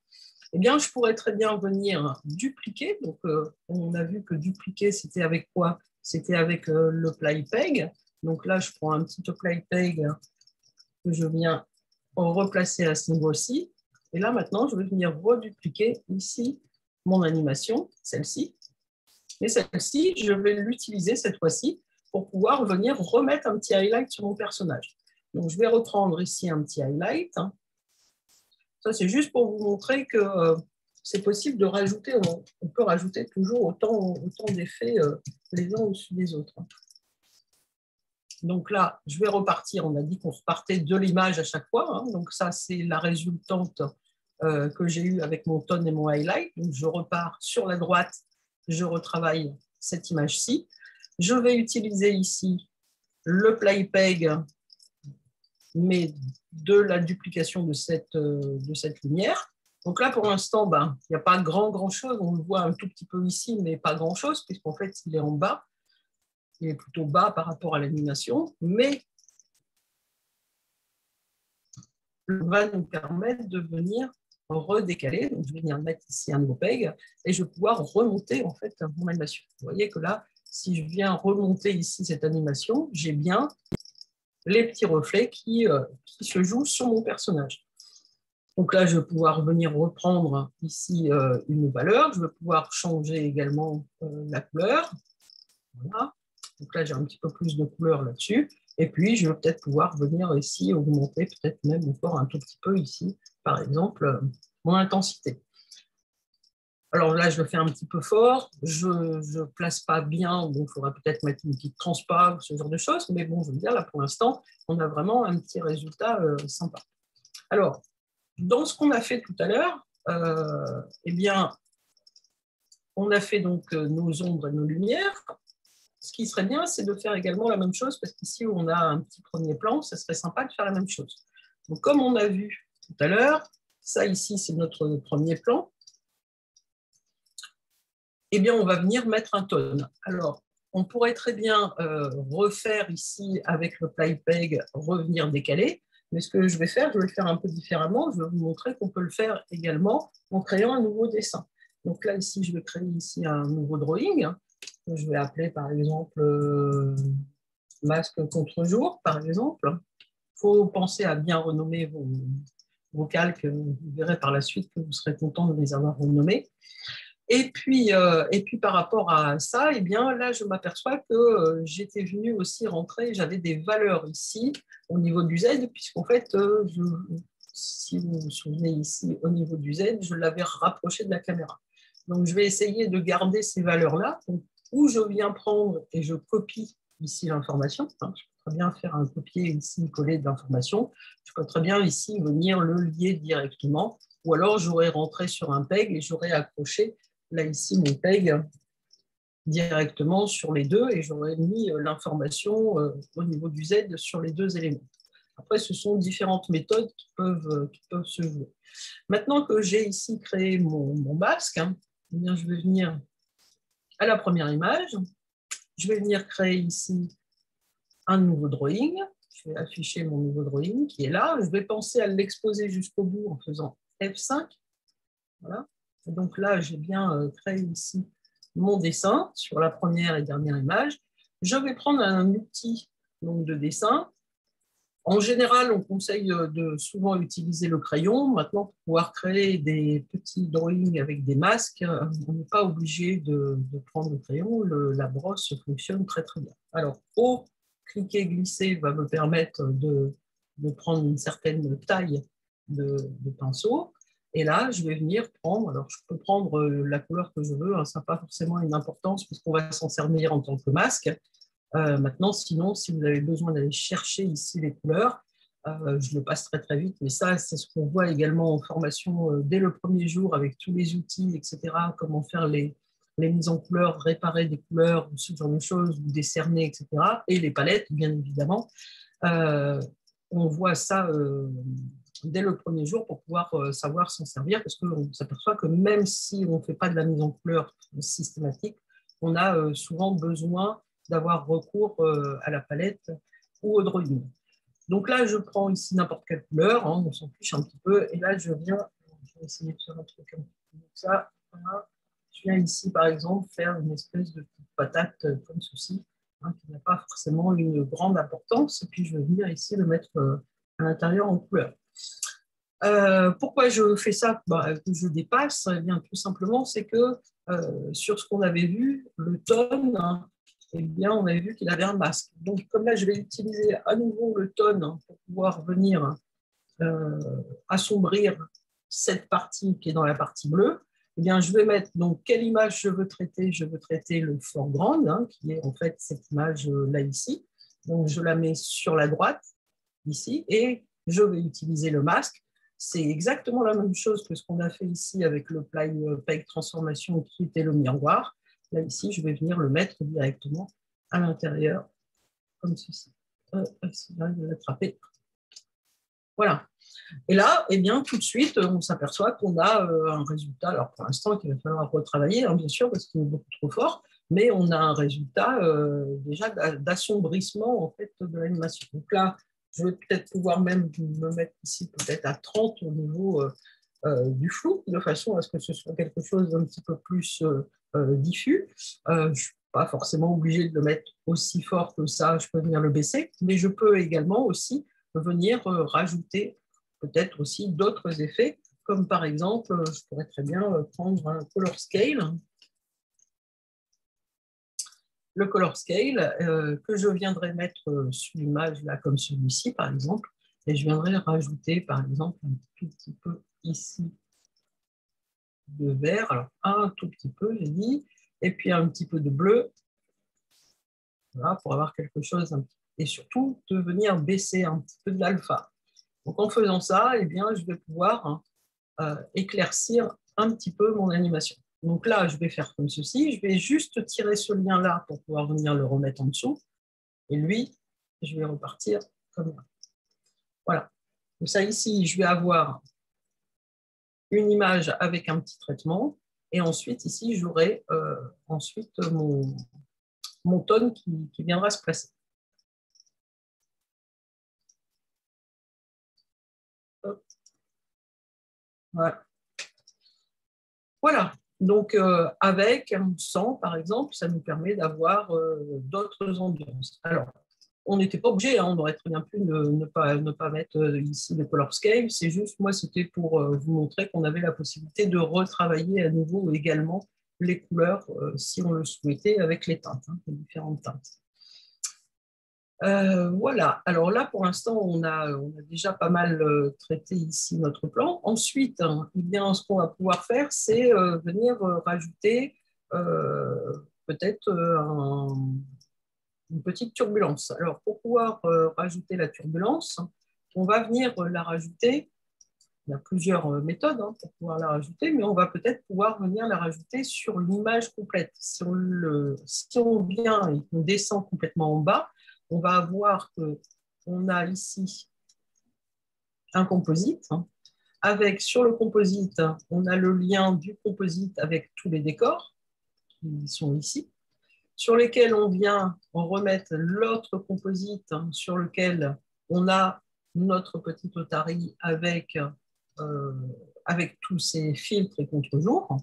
Eh bien, je pourrais très bien venir dupliquer. Donc, on a vu que dupliquer, c'était avec quoi? C'était avec le PlayPeg. Donc là, je prends un petit PlayPeg que je viens replacer à ce niveau-ci. Et là, maintenant, je vais venir redupliquer ici mon animation, celle-ci. Et celle-ci, je vais l'utiliser cette fois-ci pour pouvoir venir remettre un petit highlight sur mon personnage. Donc, je vais reprendre ici un petit highlight. Ça, c'est juste pour vous montrer que c'est possible de rajouter, on peut rajouter toujours autant d'effets les uns au-dessus des autres. Donc là, je vais repartir, on a dit qu'on repartait de l'image à chaque fois, donc ça, c'est la résultante que j'ai eue avec mon tone et mon highlight. Donc je repars sur la droite, je retravaille cette image-ci. Je vais utiliser ici le PlayPeg, mais de la duplication de cette lumière. Donc là, pour l'instant, il n'y a pas grand-chose. On le voit un tout petit peu ici, mais pas grand-chose, puisqu'en fait, il est en bas. Il est plutôt bas par rapport à l'animation, mais va nous permettre de venir redécaler. Donc, je vais venir mettre ici un nouveau PEG et je vais pouvoir remonter en fait mon animation. Vous voyez que là, si je viens remonter ici cette animation, j'ai bien les petits reflets qui se jouent sur mon personnage. Donc là, je vais pouvoir venir reprendre ici une valeur. Je vais pouvoir changer également la couleur. Voilà. Donc là, j'ai un petit peu plus de couleur là-dessus. Et puis, je vais peut-être pouvoir venir ici augmenter peut-être même encore un tout petit peu ici, par exemple, mon intensité. Alors là, je le fais un petit peu fort. Je ne place pas bien, donc il faudra peut-être mettre une petite transpa ou ce genre de choses. Mais bon, je veux dire, là, pour l'instant, on a vraiment un petit résultat sympa. Alors, dans ce qu'on a fait tout à l'heure, eh bien, on a fait donc nos ombres et nos lumières. Ce qui serait bien, c'est de faire également la même chose, parce qu'ici, où on a un petit premier plan, ça serait sympa de faire la même chose. Donc, comme on a vu tout à l'heure, ça ici, c'est notre premier plan. Eh bien, on va venir mettre un tone. Alors, on pourrait très bien refaire ici avec le PlayPeg, revenir décaler, mais ce que je vais faire, je vais le faire un peu différemment. Je vais vous montrer qu'on peut le faire également en créant un nouveau dessin. Donc là, ici, je vais créer ici un nouveau drawing. Je vais appeler, par exemple, masque contre-jour, par exemple. Il faut penser à bien renommer vos calques. Vous verrez par la suite que vous serez content de les avoir renommés. Et puis, par rapport à ça, eh bien, là, je m'aperçois que j'étais venue aussi rentrer, j'avais des valeurs ici au niveau du Z, puisqu'en fait, si vous vous souvenez ici, au niveau du Z, je l'avais rapproché de la caméra. Donc, je vais essayer de garder ces valeurs-là, où je viens prendre et je copie ici l'information. Je peux très bien faire un copier ici, coller de l'information. Je peux très bien ici venir le lier directement, ou alors j'aurais rentré sur un PEG et j'aurais accroché là ici mon PEG directement sur les deux et j'aurais mis l'information au niveau du Z sur les deux éléments. Après, ce sont différentes méthodes qui peuvent se jouer. Maintenant que j'ai ici créé mon masque, eh bien, je vais venir à la première image. Je vais venir créer ici un nouveau drawing. Je vais afficher mon nouveau drawing qui est là. Je vais penser à l'exposer jusqu'au bout en faisant F5. Voilà. Et donc là, j'ai bien créé ici mon dessin sur la première et dernière image. Je vais prendre un outil donc, de dessin. En général, on conseille de souvent utiliser le crayon. Maintenant, pour pouvoir créer des petits drawings avec des masques, on n'est pas obligé de prendre le crayon. La brosse fonctionne très, très bien. Alors, cliquer, glisser va me permettre de prendre une certaine taille de pinceau. Et là, je vais venir prendre, alors je peux prendre la couleur que je veux, hein, ça n'a pas forcément une importance puisqu'on va s'en servir en tant que masque. Maintenant, sinon, si vous avez besoin d'aller chercher ici les couleurs, je le passe très très vite, mais ça, c'est ce qu'on voit également en formation dès le premier jour avec tous les outils, etc., comment faire les mises en couleur, réparer des couleurs, ce genre de choses, décerner, etc., et les palettes, bien évidemment. On voit ça dès le premier jour pour pouvoir savoir s'en servir, parce qu'on s'aperçoit que même si on ne fait pas de la mise en couleur systématique, on a souvent besoin d'avoir recours à la palette ou au drawing. Donc là, je prends ici n'importe quelle couleur, hein, on s'en fiche un petit peu, et là, je vais essayer de faire un truc comme ça. Voilà. Je viens ici, par exemple, faire une espèce de petite patate comme ceci, hein, qui n'a pas forcément une grande importance, et puis je vais venir ici le mettre à l'intérieur en couleur. Pourquoi je fais ça, que je dépasse? Eh bien, tout simplement, c'est que sur ce qu'on avait vu, le tone, hein, eh bien, on avait vu qu'il avait un masque. Donc, comme là, je vais utiliser à nouveau le tone pour pouvoir venir assombrir cette partie qui est dans la partie bleue, eh bien, je vais mettre, donc, quelle image je veux traiter? Je veux traiter le foreground, hein, qui est en fait cette image là, ici. Donc, je la mets sur la droite, ici, et je vais utiliser le masque. C'est exactement la même chose que ce qu'on a fait ici avec le PEG transformation qui était le miroir. Là, ici, je vais venir le mettre directement à l'intérieur, comme ceci. Je vais l'attraper. Voilà. Et là, eh bien, tout de suite, on s'aperçoit qu'on a un résultat. Alors, pour l'instant, qu'il va falloir retravailler, hein, bien sûr, parce qu'il est beaucoup trop fort, mais on a un résultat déjà d'assombrissement en fait, de l'animation. Donc là, je vais peut-être pouvoir même me mettre ici peut-être à 30 au niveau du flou, de façon à ce que ce soit quelque chose d'un petit peu plus diffus. Je ne suis pas forcément obligée de le mettre aussi fort que ça, je peux venir le baisser, mais je peux également aussi venir rajouter peut-être aussi d'autres effets, comme par exemple, je pourrais très bien prendre un color scale. Le color scale que je viendrai mettre sur l'image, là, comme celui-ci, par exemple, et je viendrai rajouter, par exemple, un tout petit peu ici de vert, alors un tout petit peu, j'ai dit, et puis un petit peu de bleu, voilà, pour avoir quelque chose, et surtout de venir baisser un petit peu de l'alpha. Donc en faisant ça, eh bien, je vais pouvoir éclaircir un petit peu mon animation. Donc là, je vais faire comme ceci, je vais juste tirer ce lien-là pour pouvoir venir le remettre en dessous, et lui, je vais repartir comme ça. Voilà. Donc ça, ici, je vais avoir une image avec un petit traitement, et ensuite, ici, j'aurai ensuite mon tone qui viendra se placer. Hop. Voilà. Voilà. Donc, avec un sang, par exemple, ça nous permet d'avoir d'autres ambiances. Alors, on n'était pas obligé, hein, on aurait très bien pu ne pas mettre ici le color scale. C'est juste, moi, c'était pour vous montrer qu'on avait la possibilité de retravailler à nouveau également les couleurs, si on le souhaitait, avec les teintes, hein, les différentes teintes. Voilà, alors là pour l'instant on a déjà pas mal traité ici notre plan. Ensuite, hein, eh bien, ce qu'on va pouvoir faire, c'est venir rajouter peut-être une petite turbulence. Alors pour pouvoir rajouter la turbulence, on va venir la rajouter. Il y a plusieurs méthodes hein, pour pouvoir la rajouter, mais on va peut-être pouvoir venir la rajouter sur l'image complète. Si on vient et qu'on descend complètement en bas, on va voir qu'on a ici un composite. Avec, sur le composite, on a le lien du composite avec tous les décors qui sont ici, sur lesquels on vient remettre l'autre composite sur lequel on a notre petit Otari avec tous ces filtres et contre-jours.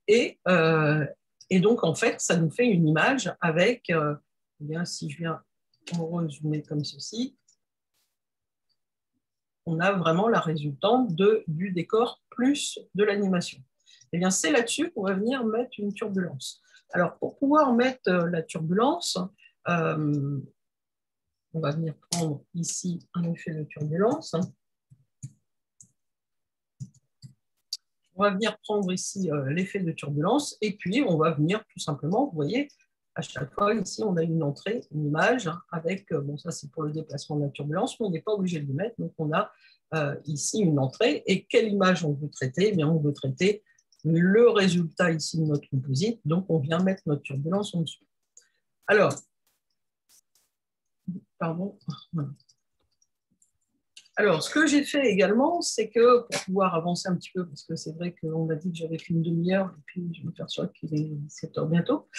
Et donc, en fait, ça nous fait une image avec, eh bien, si je viens en résumer comme ceci, on a vraiment la résultante du décor plus de l'animation. Eh bien, c'est là-dessus qu'on va venir mettre une turbulence. Alors, pour pouvoir mettre la turbulence, on va venir prendre ici un effet de turbulence. On va venir prendre ici l'effet de turbulence et puis on va venir tout simplement, vous voyez, à chaque fois ici on a une entrée, une image avec, bon ça c'est pour le déplacement de la turbulence, mais on n'est pas obligé de le mettre, donc on a ici une entrée et quelle image on veut traiter? Eh bien, on veut traiter le résultat ici de notre composite, donc on vient mettre notre turbulence en dessous. Alors, pardon, voilà. Alors, ce que j'ai fait également, c'est que pour pouvoir avancer un petit peu, parce que c'est vrai qu'on m'a dit que j'avais qu'une demi-heure, et puis je me perçois qu'il est 7 heures bientôt.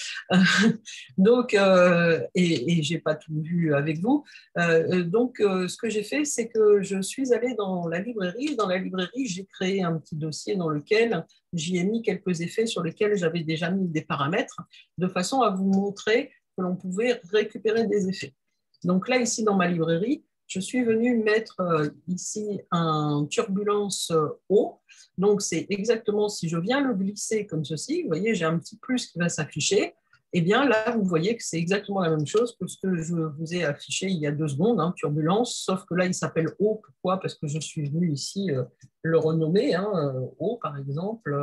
Donc, et je n'ai pas tout vu avec vous. Donc, ce que j'ai fait, c'est que je suis allée dans la librairie. Dans la librairie, j'ai créé un petit dossier dans lequel j'y ai mis quelques effets sur lesquels j'avais déjà mis des paramètres, de façon à vous montrer que l'on pouvait récupérer des effets. Donc là, ici, dans ma librairie, je suis venue mettre ici un turbulence haut. Donc, c'est exactement, si je viens le glisser comme ceci, vous voyez, j'ai un petit plus qui va s'afficher. Et bien là, vous voyez que c'est exactement la même chose que ce que je vous ai affiché il y a 2 secondes, hein, turbulence, sauf que là, il s'appelle haut. Pourquoi? Parce que je suis venu ici le renommer, hein, haut, par exemple.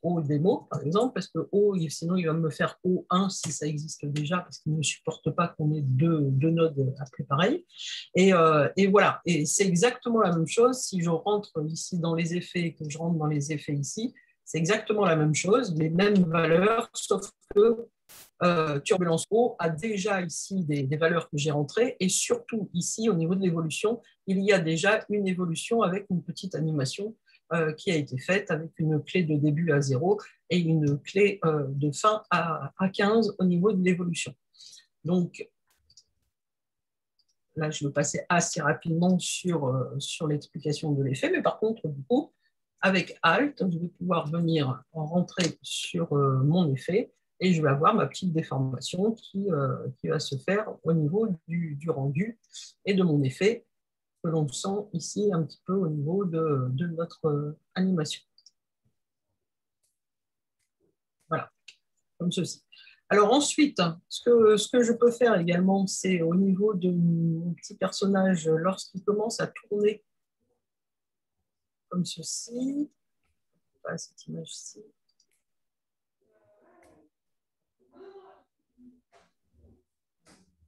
O démo, par exemple, parce que O, sinon il va me faire O1 si ça existe déjà, parce qu'il ne supporte pas qu'on ait deux nodes appelées pareil. Et voilà, et c'est exactement la même chose si je rentre ici dans les effets et que je rentre dans les effets ici, c'est exactement la même chose, les mêmes valeurs, sauf que Turbulence O a déjà ici des valeurs que j'ai rentrées, et surtout ici, au niveau de l'évolution, il y a déjà une évolution avec une petite animation qui a été faite avec une clé de début à 0 et une clé de fin à 15 au niveau de l'évolution. Donc, là, je vais passer assez rapidement sur l'explication de l'effet, mais par contre, du coup, avec Alt, je vais pouvoir venir rentrer sur mon effet et je vais avoir ma petite déformation qui va se faire au niveau du rendu et de mon effet que l'on sent ici un petit peu au niveau de notre animation. Voilà, comme ceci. Alors ensuite, ce que je peux faire également, c'est au niveau de mon petit personnage, lorsqu'il commence à tourner comme ceci, voilà cette image-ci.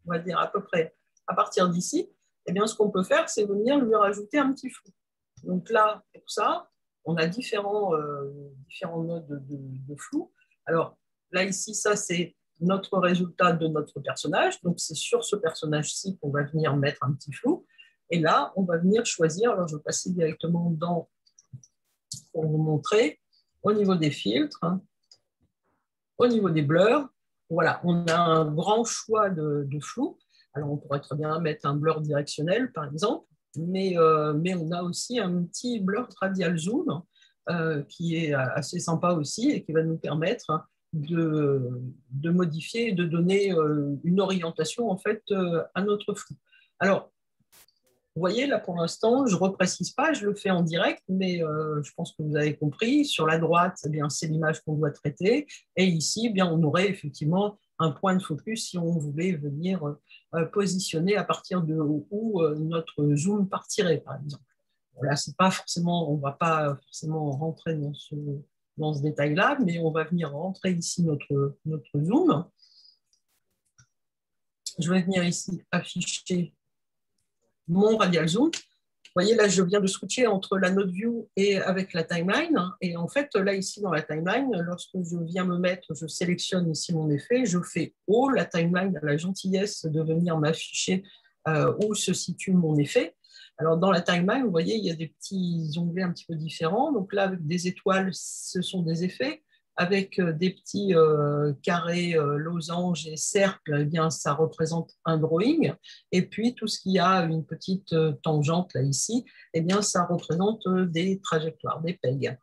On va dire à peu près à partir d'ici, eh bien, ce qu'on peut faire, c'est venir lui rajouter un petit flou. Donc là, pour ça, on a différents modes de flou. Alors là, ici, ça, c'est notre résultat de notre personnage. Donc, c'est sur ce personnage-ci qu'on va venir mettre un petit flou. Et là, on va venir choisir. Alors, je vais passer directement dans, pour vous montrer, au niveau des filtres, hein, au niveau des blurs. Voilà, on a un grand choix de flou. Alors, on pourrait très bien mettre un blur directionnel, par exemple, mais on a aussi un petit blur radial zoom qui est assez sympa aussi et qui va nous permettre de modifier et de donner une orientation en fait à notre flou. Alors, vous voyez, là, pour l'instant, je ne reprécise pas, je le fais en direct, mais je pense que vous avez compris. Sur la droite, eh bien, c'est l'image qu'on doit traiter. Et ici, eh bien, on aurait effectivement un point de focus si on voulait venir positionner à partir de où notre zoom partirait, par exemple. Là, c'est pas forcément, on ne va pas forcément rentrer dans ce détail-là, mais on va venir rentrer ici notre zoom. Je vais venir ici afficher mon radial zoom. Vous voyez, là, je viens de switcher entre la note view et avec la timeline. Et en fait, là, ici, dans la timeline, lorsque je viens me mettre, je sélectionne ici mon effet, je fais haut, la timeline a la gentillesse de venir m'afficher où se situe mon effet. Alors, dans la timeline, vous voyez, il y a des petits onglets un petit peu différents. Donc là, avec des étoiles, ce sont des effets. Avec des petits carrés, losanges et cercles, eh bien, ça représente un drawing. Et puis, tout ce qui a une petite tangente là, ici, eh bien, ça représente des trajectoires, des pegs.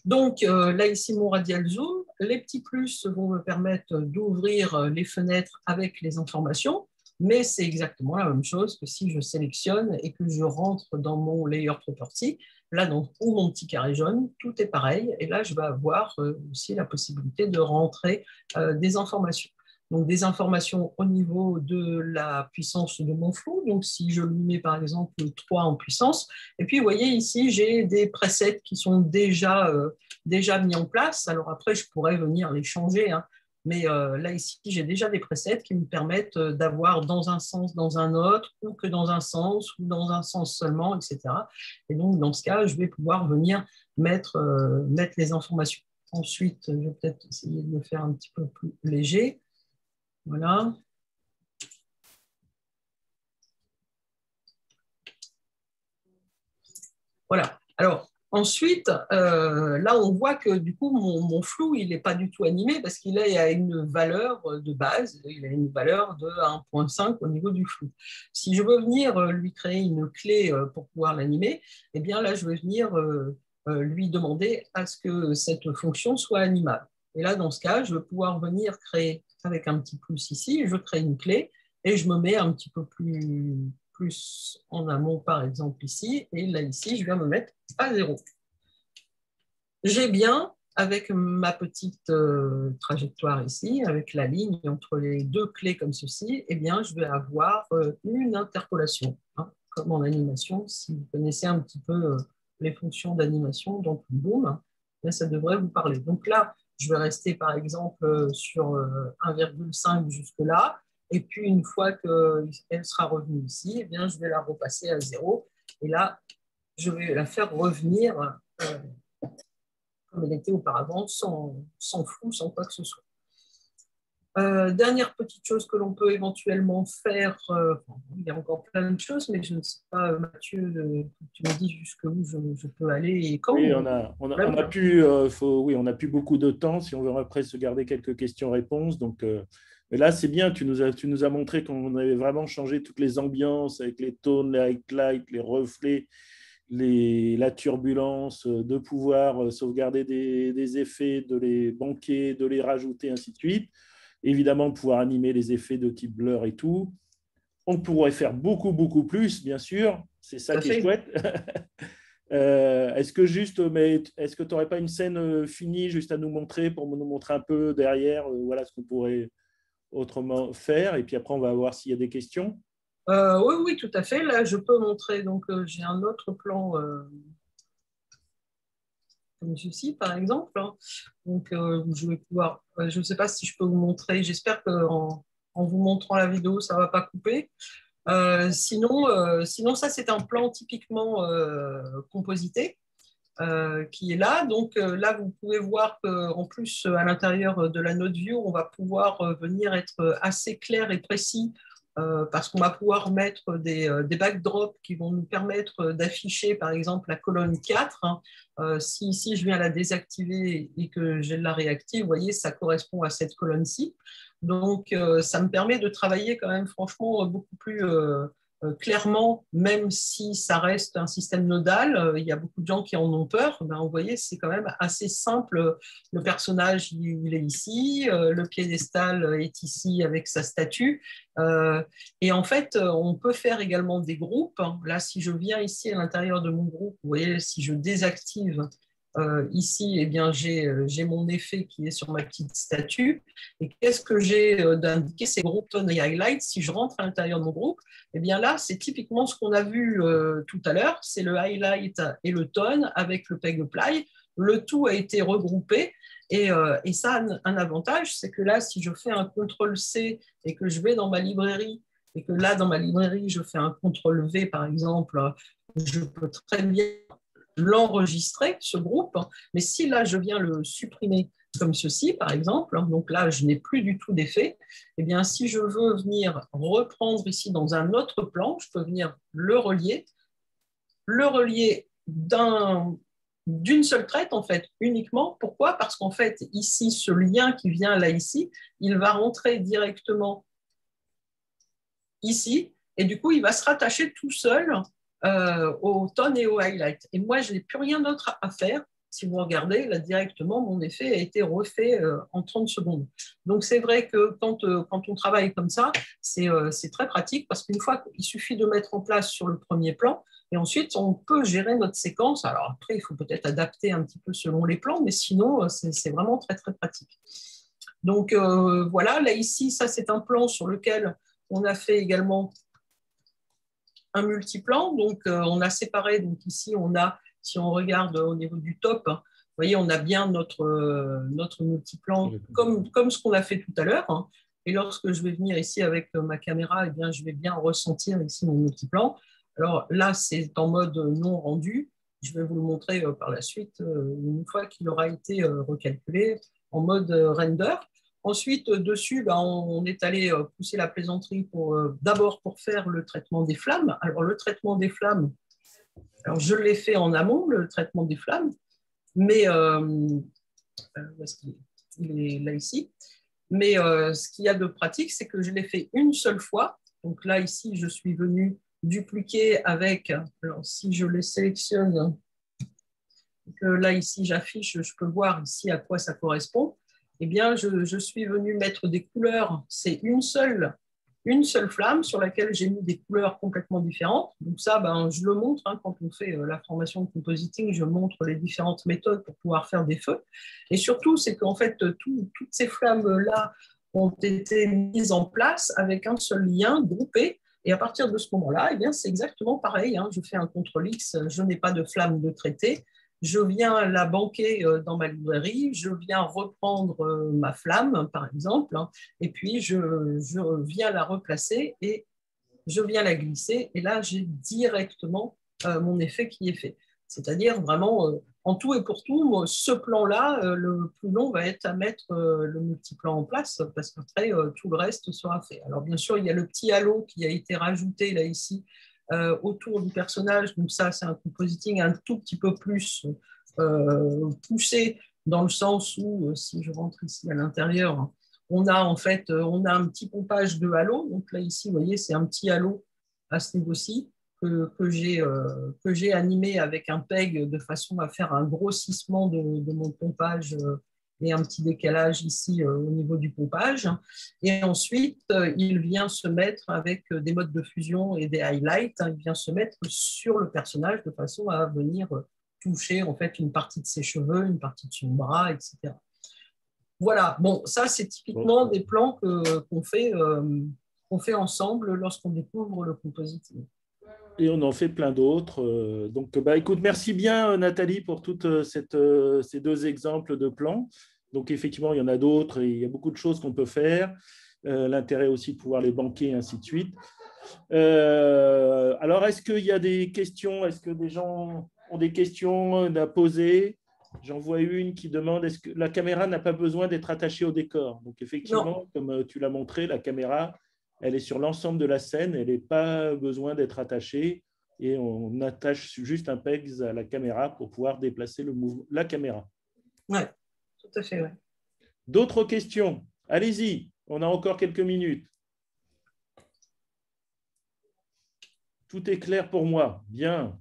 Donc, là, ici, mon radial zoom. Les petits plus vont me permettre d'ouvrir les fenêtres avec les informations. Mais c'est exactement la même chose que si je sélectionne et que je rentre dans mon layer property, là, ou mon petit carré jaune, tout est pareil. Et là, je vais avoir aussi la possibilité de rentrer des informations. Donc, des informations au niveau de la puissance de mon flou. Donc, si je lui mets par exemple 3 en puissance, et puis vous voyez ici, j'ai des presets qui sont déjà mis en place. Alors après, je pourrais venir les changer, hein. Mais là, ici, j'ai déjà des presets qui me permettent d'avoir dans un sens, dans un autre, ou que dans un sens, ou dans un sens seulement, etc. Et donc, dans ce cas, je vais pouvoir venir mettre les informations. Ensuite, je vais peut-être essayer de le faire un petit peu plus léger. Voilà. Voilà. Alors, ensuite, là, on voit que du coup, mon flou, il n'est pas du tout animé parce qu'il a une valeur de base, il a une valeur de 1.5 au niveau du flou. Si je veux venir lui créer une clé pour pouvoir l'animer, eh bien là, je vais venir lui demander à ce que cette fonction soit animable. Et là, dans ce cas, je vais pouvoir venir créer avec un petit plus ici, je crée une clé et je me mets un petit peu plus en amont, par exemple, ici. Et là, ici, je viens me mettre à 0. J'ai bien, avec ma petite trajectoire ici, avec la ligne entre les deux clés comme ceci, eh bien, je vais avoir une interpolation, hein, comme en animation. Si vous connaissez un petit peu les fonctions d'animation, donc boom, ça devrait vous parler. Donc là, je vais rester, par exemple, sur 1,5 jusque-là. Et puis, une fois qu'elle sera revenue ici, eh bien, je vais la repasser à 0. Et là, je vais la faire revenir comme elle était auparavant, sans flou, sans quoi que ce soit. Dernière petite chose que l'on peut éventuellement faire, il y a encore plein de choses, mais je ne sais pas, Mathieu, tu me dis jusqu'où je peux aller et quand. Oui, on a on a plus beaucoup de temps si on veut après se garder quelques questions-réponses. Donc, mais là, c'est bien, tu nous as montré qu'on avait vraiment changé toutes les ambiances avec les tones, les highlights, les reflets, la turbulence, de pouvoir sauvegarder des effets, de les banquer, de les rajouter, ainsi de suite. Évidemment, de pouvoir animer les effets de type blur et tout. On pourrait faire beaucoup, beaucoup plus, bien sûr. C'est ça qui est chouette. Est-ce que tu n'aurais pas une scène finie juste à nous montrer pour nous montrer un peu derrière voilà ce qu'on pourrait autrement faire et puis après on va voir s'il y a des questions. Oui, oui, tout à fait. Là, je peux montrer. Donc, j'ai un autre plan comme ceci, par exemple. Donc, je vais pouvoir. Je ne sais pas si je peux vous montrer. J'espère qu'en en vous montrant la vidéo, ça ne va pas couper. Sinon, ça, c'est un plan typiquement composité qui est là. Donc là, vous pouvez voir qu'en plus, à l'intérieur de la note view, on va pouvoir venir être assez clair et précis parce qu'on va pouvoir mettre des backdrops qui vont nous permettre d'afficher, par exemple, la colonne 4. Si ici, je viens la désactiver et que je la réactive, vous voyez, ça correspond à cette colonne-ci. Donc, ça me permet de travailler quand même, franchement, beaucoup plus clairement, même si ça reste un système nodal, il y a beaucoup de gens qui en ont peur. Ben, vous voyez, c'est quand même assez simple. Le personnage, il est ici, le piédestal est ici avec sa statue. Et en fait, on peut faire également des groupes. Là, si je viens ici à l'intérieur de mon groupe, vous voyez, si je désactive ici, eh bien, j'ai mon effet qui est sur ma petite statue. Et qu'est-ce que j'ai d'indiqué? C'est groupe tone et highlight. Si je rentre à l'intérieur de mon groupe, eh bien là, c'est typiquement ce qu'on a vu tout à l'heure. C'est le highlight et le tone avec le peg apply. Le tout a été regroupé. Et ça a un avantage, c'est que là, si je fais un CTRL-C et que je vais dans ma librairie, et que là, dans ma librairie, je fais un CTRL-V, par exemple, je peux très bien l'enregistrer, ce groupe. Mais si là, je viens le supprimer comme ceci, par exemple, donc là, je n'ai plus du tout d'effet, eh bien, si je veux venir reprendre ici dans un autre plan, je peux venir le relier d'une seule traite, en fait, uniquement. Pourquoi? Parce qu'en fait, ici, ce lien qui vient là, ici, il va rentrer directement ici, et du coup, il va se rattacher tout seul au tone et au highlight. Et moi, je n'ai plus rien d'autre à faire. Si vous regardez, là, directement, mon effet a été refait en 30 secondes. Donc, c'est vrai que quand on travaille comme ça, c'est très pratique parce qu'une fois, il suffit de mettre en place sur le premier plan et ensuite, on peut gérer notre séquence. Alors après, il faut peut-être adapter un petit peu selon les plans, mais sinon, c'est vraiment très, très pratique. Donc, voilà, là, ici, ça, c'est un plan sur lequel on a fait également un multiplan. Donc, on a séparé. Donc, ici, on a, si on regarde au niveau du top, vous voyez, on a bien notre multiplan comme ce qu'on a fait tout à l'heure. Et lorsque je vais venir ici avec ma caméra, eh bien, je vais bien ressentir ici mon multiplan. Alors là, c'est en mode non rendu. Je vais vous le montrer par la suite, une fois qu'il aura été recalculé en mode render. Ensuite, dessus, ben, on est allé pousser la plaisanterie d'abord pour faire le traitement des flammes. Alors, le traitement des flammes, alors, je l'ai fait en amont, le traitement des flammes, mais où est-ce qu'il est? Il est là ici. Mais ce qu'il y a de pratique, c'est que je l'ai fait une seule fois. Donc là, ici, je suis venu dupliquer avec, alors si je les sélectionne, que là, ici, j'affiche, je peux voir ici à quoi ça correspond. Eh bien, je suis venu mettre des couleurs. C'est une seule flamme sur laquelle j'ai mis des couleurs complètement différentes. Donc ça, ben, je le montre quand on fait la formation de compositing, je montre les différentes méthodes pour pouvoir faire des feux. Et surtout, c'est qu'en fait, toutes ces flammes-là ont été mises en place avec un seul lien groupé. Et à partir de ce moment-là, eh bien, c'est exactement pareil. Je fais un CTRL-X, je n'ai pas de flamme de traité. Je viens la banquer dans ma librairie, je viens reprendre ma flamme, par exemple, et puis je viens la replacer et je viens la glisser. Et là, j'ai directement mon effet qui est fait. C'est-à-dire vraiment, en tout et pour tout, ce plan-là, le plus long va être à mettre le multiplan en place parce qu'après, tout le reste sera fait. Alors, bien sûr, il y a le petit halo qui a été rajouté là, ici, autour du personnage. Donc ça, c'est un compositing un tout petit peu plus poussé dans le sens où, si je rentre ici à l'intérieur, on a en fait on a un petit pompage de halo. Donc là, ici, vous voyez, c'est un petit halo à ce niveau-ci. que j'ai animé avec un PEG de façon à faire un grossissement de mon pompage et un petit décalage ici au niveau du pompage. Et ensuite, il vient se mettre avec des modes de fusion et des highlights, il vient se mettre sur le personnage de façon à venir toucher en fait une partie de ses cheveux, une partie de son bras, etc. Voilà, bon, ça c'est typiquement des plans qu'on fait ensemble lorsqu'on découvre le compositing. Et on en fait plein d'autres. Donc, bah, écoute, merci bien Nathalie pour toutes ces deux exemples de plans. Donc, effectivement, il y en a d'autres et il y a beaucoup de choses qu'on peut faire. L'intérêt aussi de pouvoir les banquer et ainsi de suite. Alors, est-ce qu'il y a des questions? Est-ce que des gens ont des questions à poser? J'en vois une qui demande est-ce que la caméra n'a pas besoin d'être attachée au décor? Donc, effectivement, Non. comme tu l'as montré, la caméra, elle est sur l'ensemble de la scène, elle n'a pas besoin d'être attachée et on attache juste un PEG à la caméra pour pouvoir déplacer la caméra. Oui, tout à fait. Ouais. D'autres questions? Allez-y, on a encore quelques minutes. Tout est clair pour moi. Bien.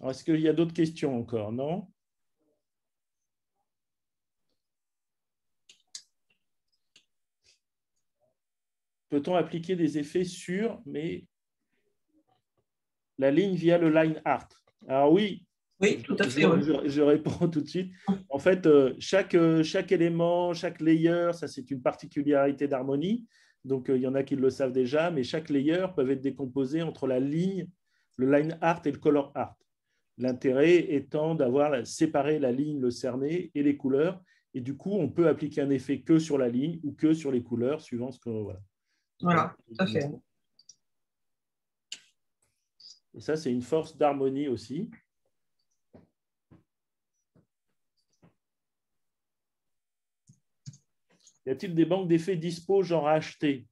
Est-ce qu'il y a d'autres questions encore? Non? Peut-on appliquer des effets sur la ligne via le line art? Alors oui, oui, tout à fait. Ouais. Je réponds tout de suite. En fait, chaque élément, chaque layer, ça c'est une particularité d'Harmony. Donc, il y en a qui le savent déjà, mais chaque layer peut être décomposé entre la ligne, le line art et le color art. L'intérêt étant d'avoir séparé la ligne, le cerné et les couleurs. Et du coup, on peut appliquer un effet que sur la ligne ou que sur les couleurs, suivant ce que… Voilà, tout à fait. Et ça, c'est une force d'Harmony aussi. Y a-t-il des banques d'effets dispo, genre à acheter?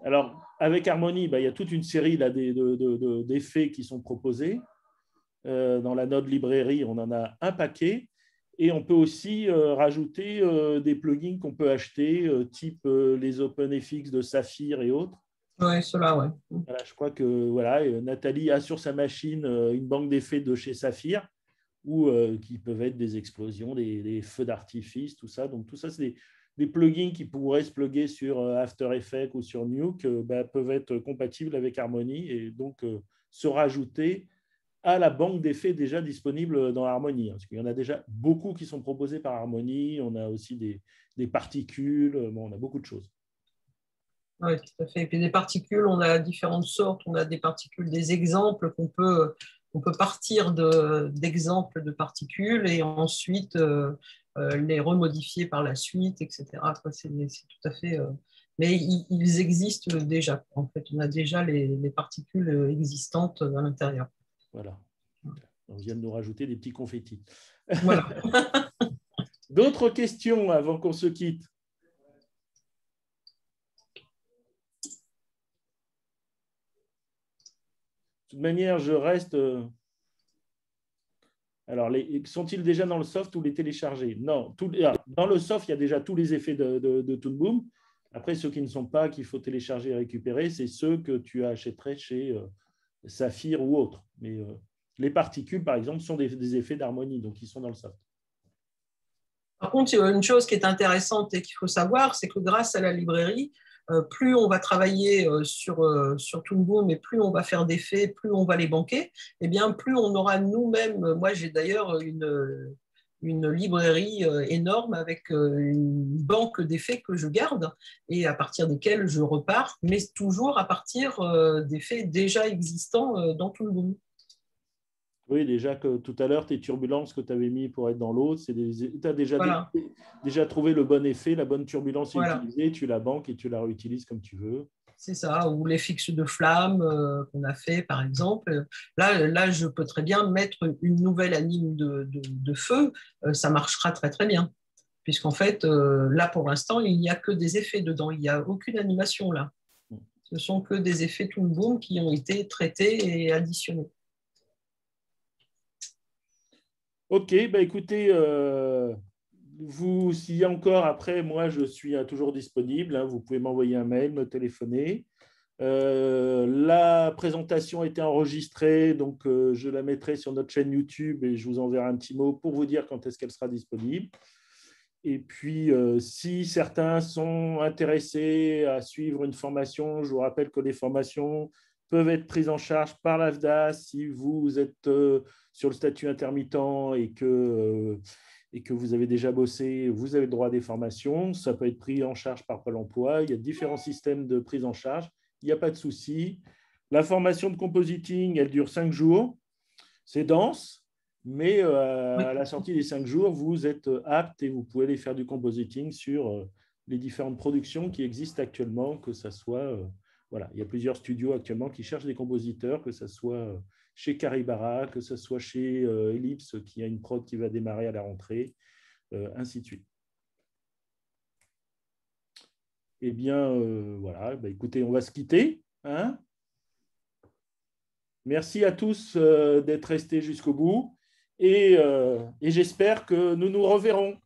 Alors, avec Harmony, il y a toute une série d'effets qui sont proposés. Dans la Node librairie, on en a un paquet. Et on peut aussi rajouter des plugins qu'on peut acheter, type les OpenFX de Saphir et autres. Oui, cela, oui. Voilà, je crois que Nathalie a sur sa machine une banque d'effets de chez Saphir, qui peuvent être des explosions, des feux d'artifice, tout ça. Donc, tout ça, c'est des plugins qui pourraient se plugger sur After Effects ou sur Nuke, peuvent être compatibles avec Harmony et donc se rajouter à la banque d'effets déjà disponible dans Harmony. Parce qu'il y en a déjà beaucoup qui sont proposés par Harmony. On a aussi des particules. Bon, on a beaucoup de choses. Oui, tout à fait. Et puis des particules, on a différentes sortes. On a des particules, des exemples qu'on peut partir d'exemples de particules et ensuite les remodifier par la suite, etc. C'est tout à fait… Mais ils existent déjà. En fait, on a déjà les particules existantes à l'intérieur. Voilà. On vient de nous rajouter des petits confettis. Voilà. D'autres questions avant qu'on se quitte? De toute manière, je reste… Alors, sont-ils déjà dans le soft ou les télécharger? Non. Dans le soft, il y a déjà tous les effets de Toon Boom. Après, ceux qui ne sont pas, qu'il faut télécharger et récupérer, c'est ceux que tu achèterais chez Saphir ou autre. Mais les particules, par exemple, sont des effets d'harmonie, donc ils sont dans le soft. Par contre, une chose qui est intéressante et qu'il faut savoir, c'est que grâce à la librairie, plus on va travailler sur Toon Boom et plus on va faire d'effets, plus on va les banquer, et bien plus on aura nous-mêmes. Moi, j'ai d'ailleurs une librairie énorme avec une banque d'effets que je garde et à partir desquels je repars, mais toujours à partir d'effets déjà existants dans Toon Boom. Oui, déjà que tout à l'heure, tes turbulences que tu avais mis pour être dans l'autre, tu as déjà trouvé le bon effet, la bonne turbulence est utilisée, tu la banques et tu la réutilises comme tu veux. C'est ça, ou les fixes de flamme qu'on a fait, par exemple. Là, je peux très bien mettre une nouvelle anime de feu, ça marchera très, très bien. Puisqu'en fait, là, pour l'instant, il n'y a que des effets dedans, il n'y a aucune animation là. Ce sont que des effets Toon Boom qui ont été traités et additionnés. Ok, écoutez, s'il y a encore après, moi, je suis toujours disponible. Hein, vous pouvez m'envoyer un mail, me téléphoner. La présentation a été enregistrée, donc je la mettrai sur notre chaîne YouTube et je vous enverrai un petit mot pour vous dire quand est-ce qu'elle sera disponible. Et puis, si certains sont intéressés à suivre une formation, je vous rappelle que les formations peuvent être prises en charge par l'AFDA si vous êtes sur le statut intermittent et que vous avez déjà bossé, vous avez le droit à des formations. Ça peut être pris en charge par Pôle emploi. Il y a différents systèmes de prise en charge. Il n'y a pas de souci. La formation de compositing, elle dure 5 jours. C'est dense, mais Oui. à la sortie des 5 jours, vous êtes apte et vous pouvez aller faire du compositing sur les différentes productions qui existent actuellement, que ce soit, voilà, il y a plusieurs studios actuellement qui cherchent des compositeurs, que ce soit chez Caribara, que ce soit chez Ellipse, qui a une prod qui va démarrer à la rentrée, ainsi de suite. Eh bien, voilà, bah, écoutez, on va se quitter. Hein. Merci à tous d'être restés jusqu'au bout et j'espère que nous nous reverrons.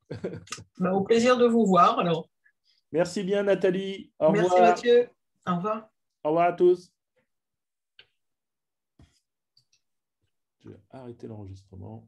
Ben, au plaisir de vous voir. Alors, Merci bien, Nathalie. Au merci revoir. Mathieu. Au revoir. Au revoir à tous. Je vais arrêter l'enregistrement.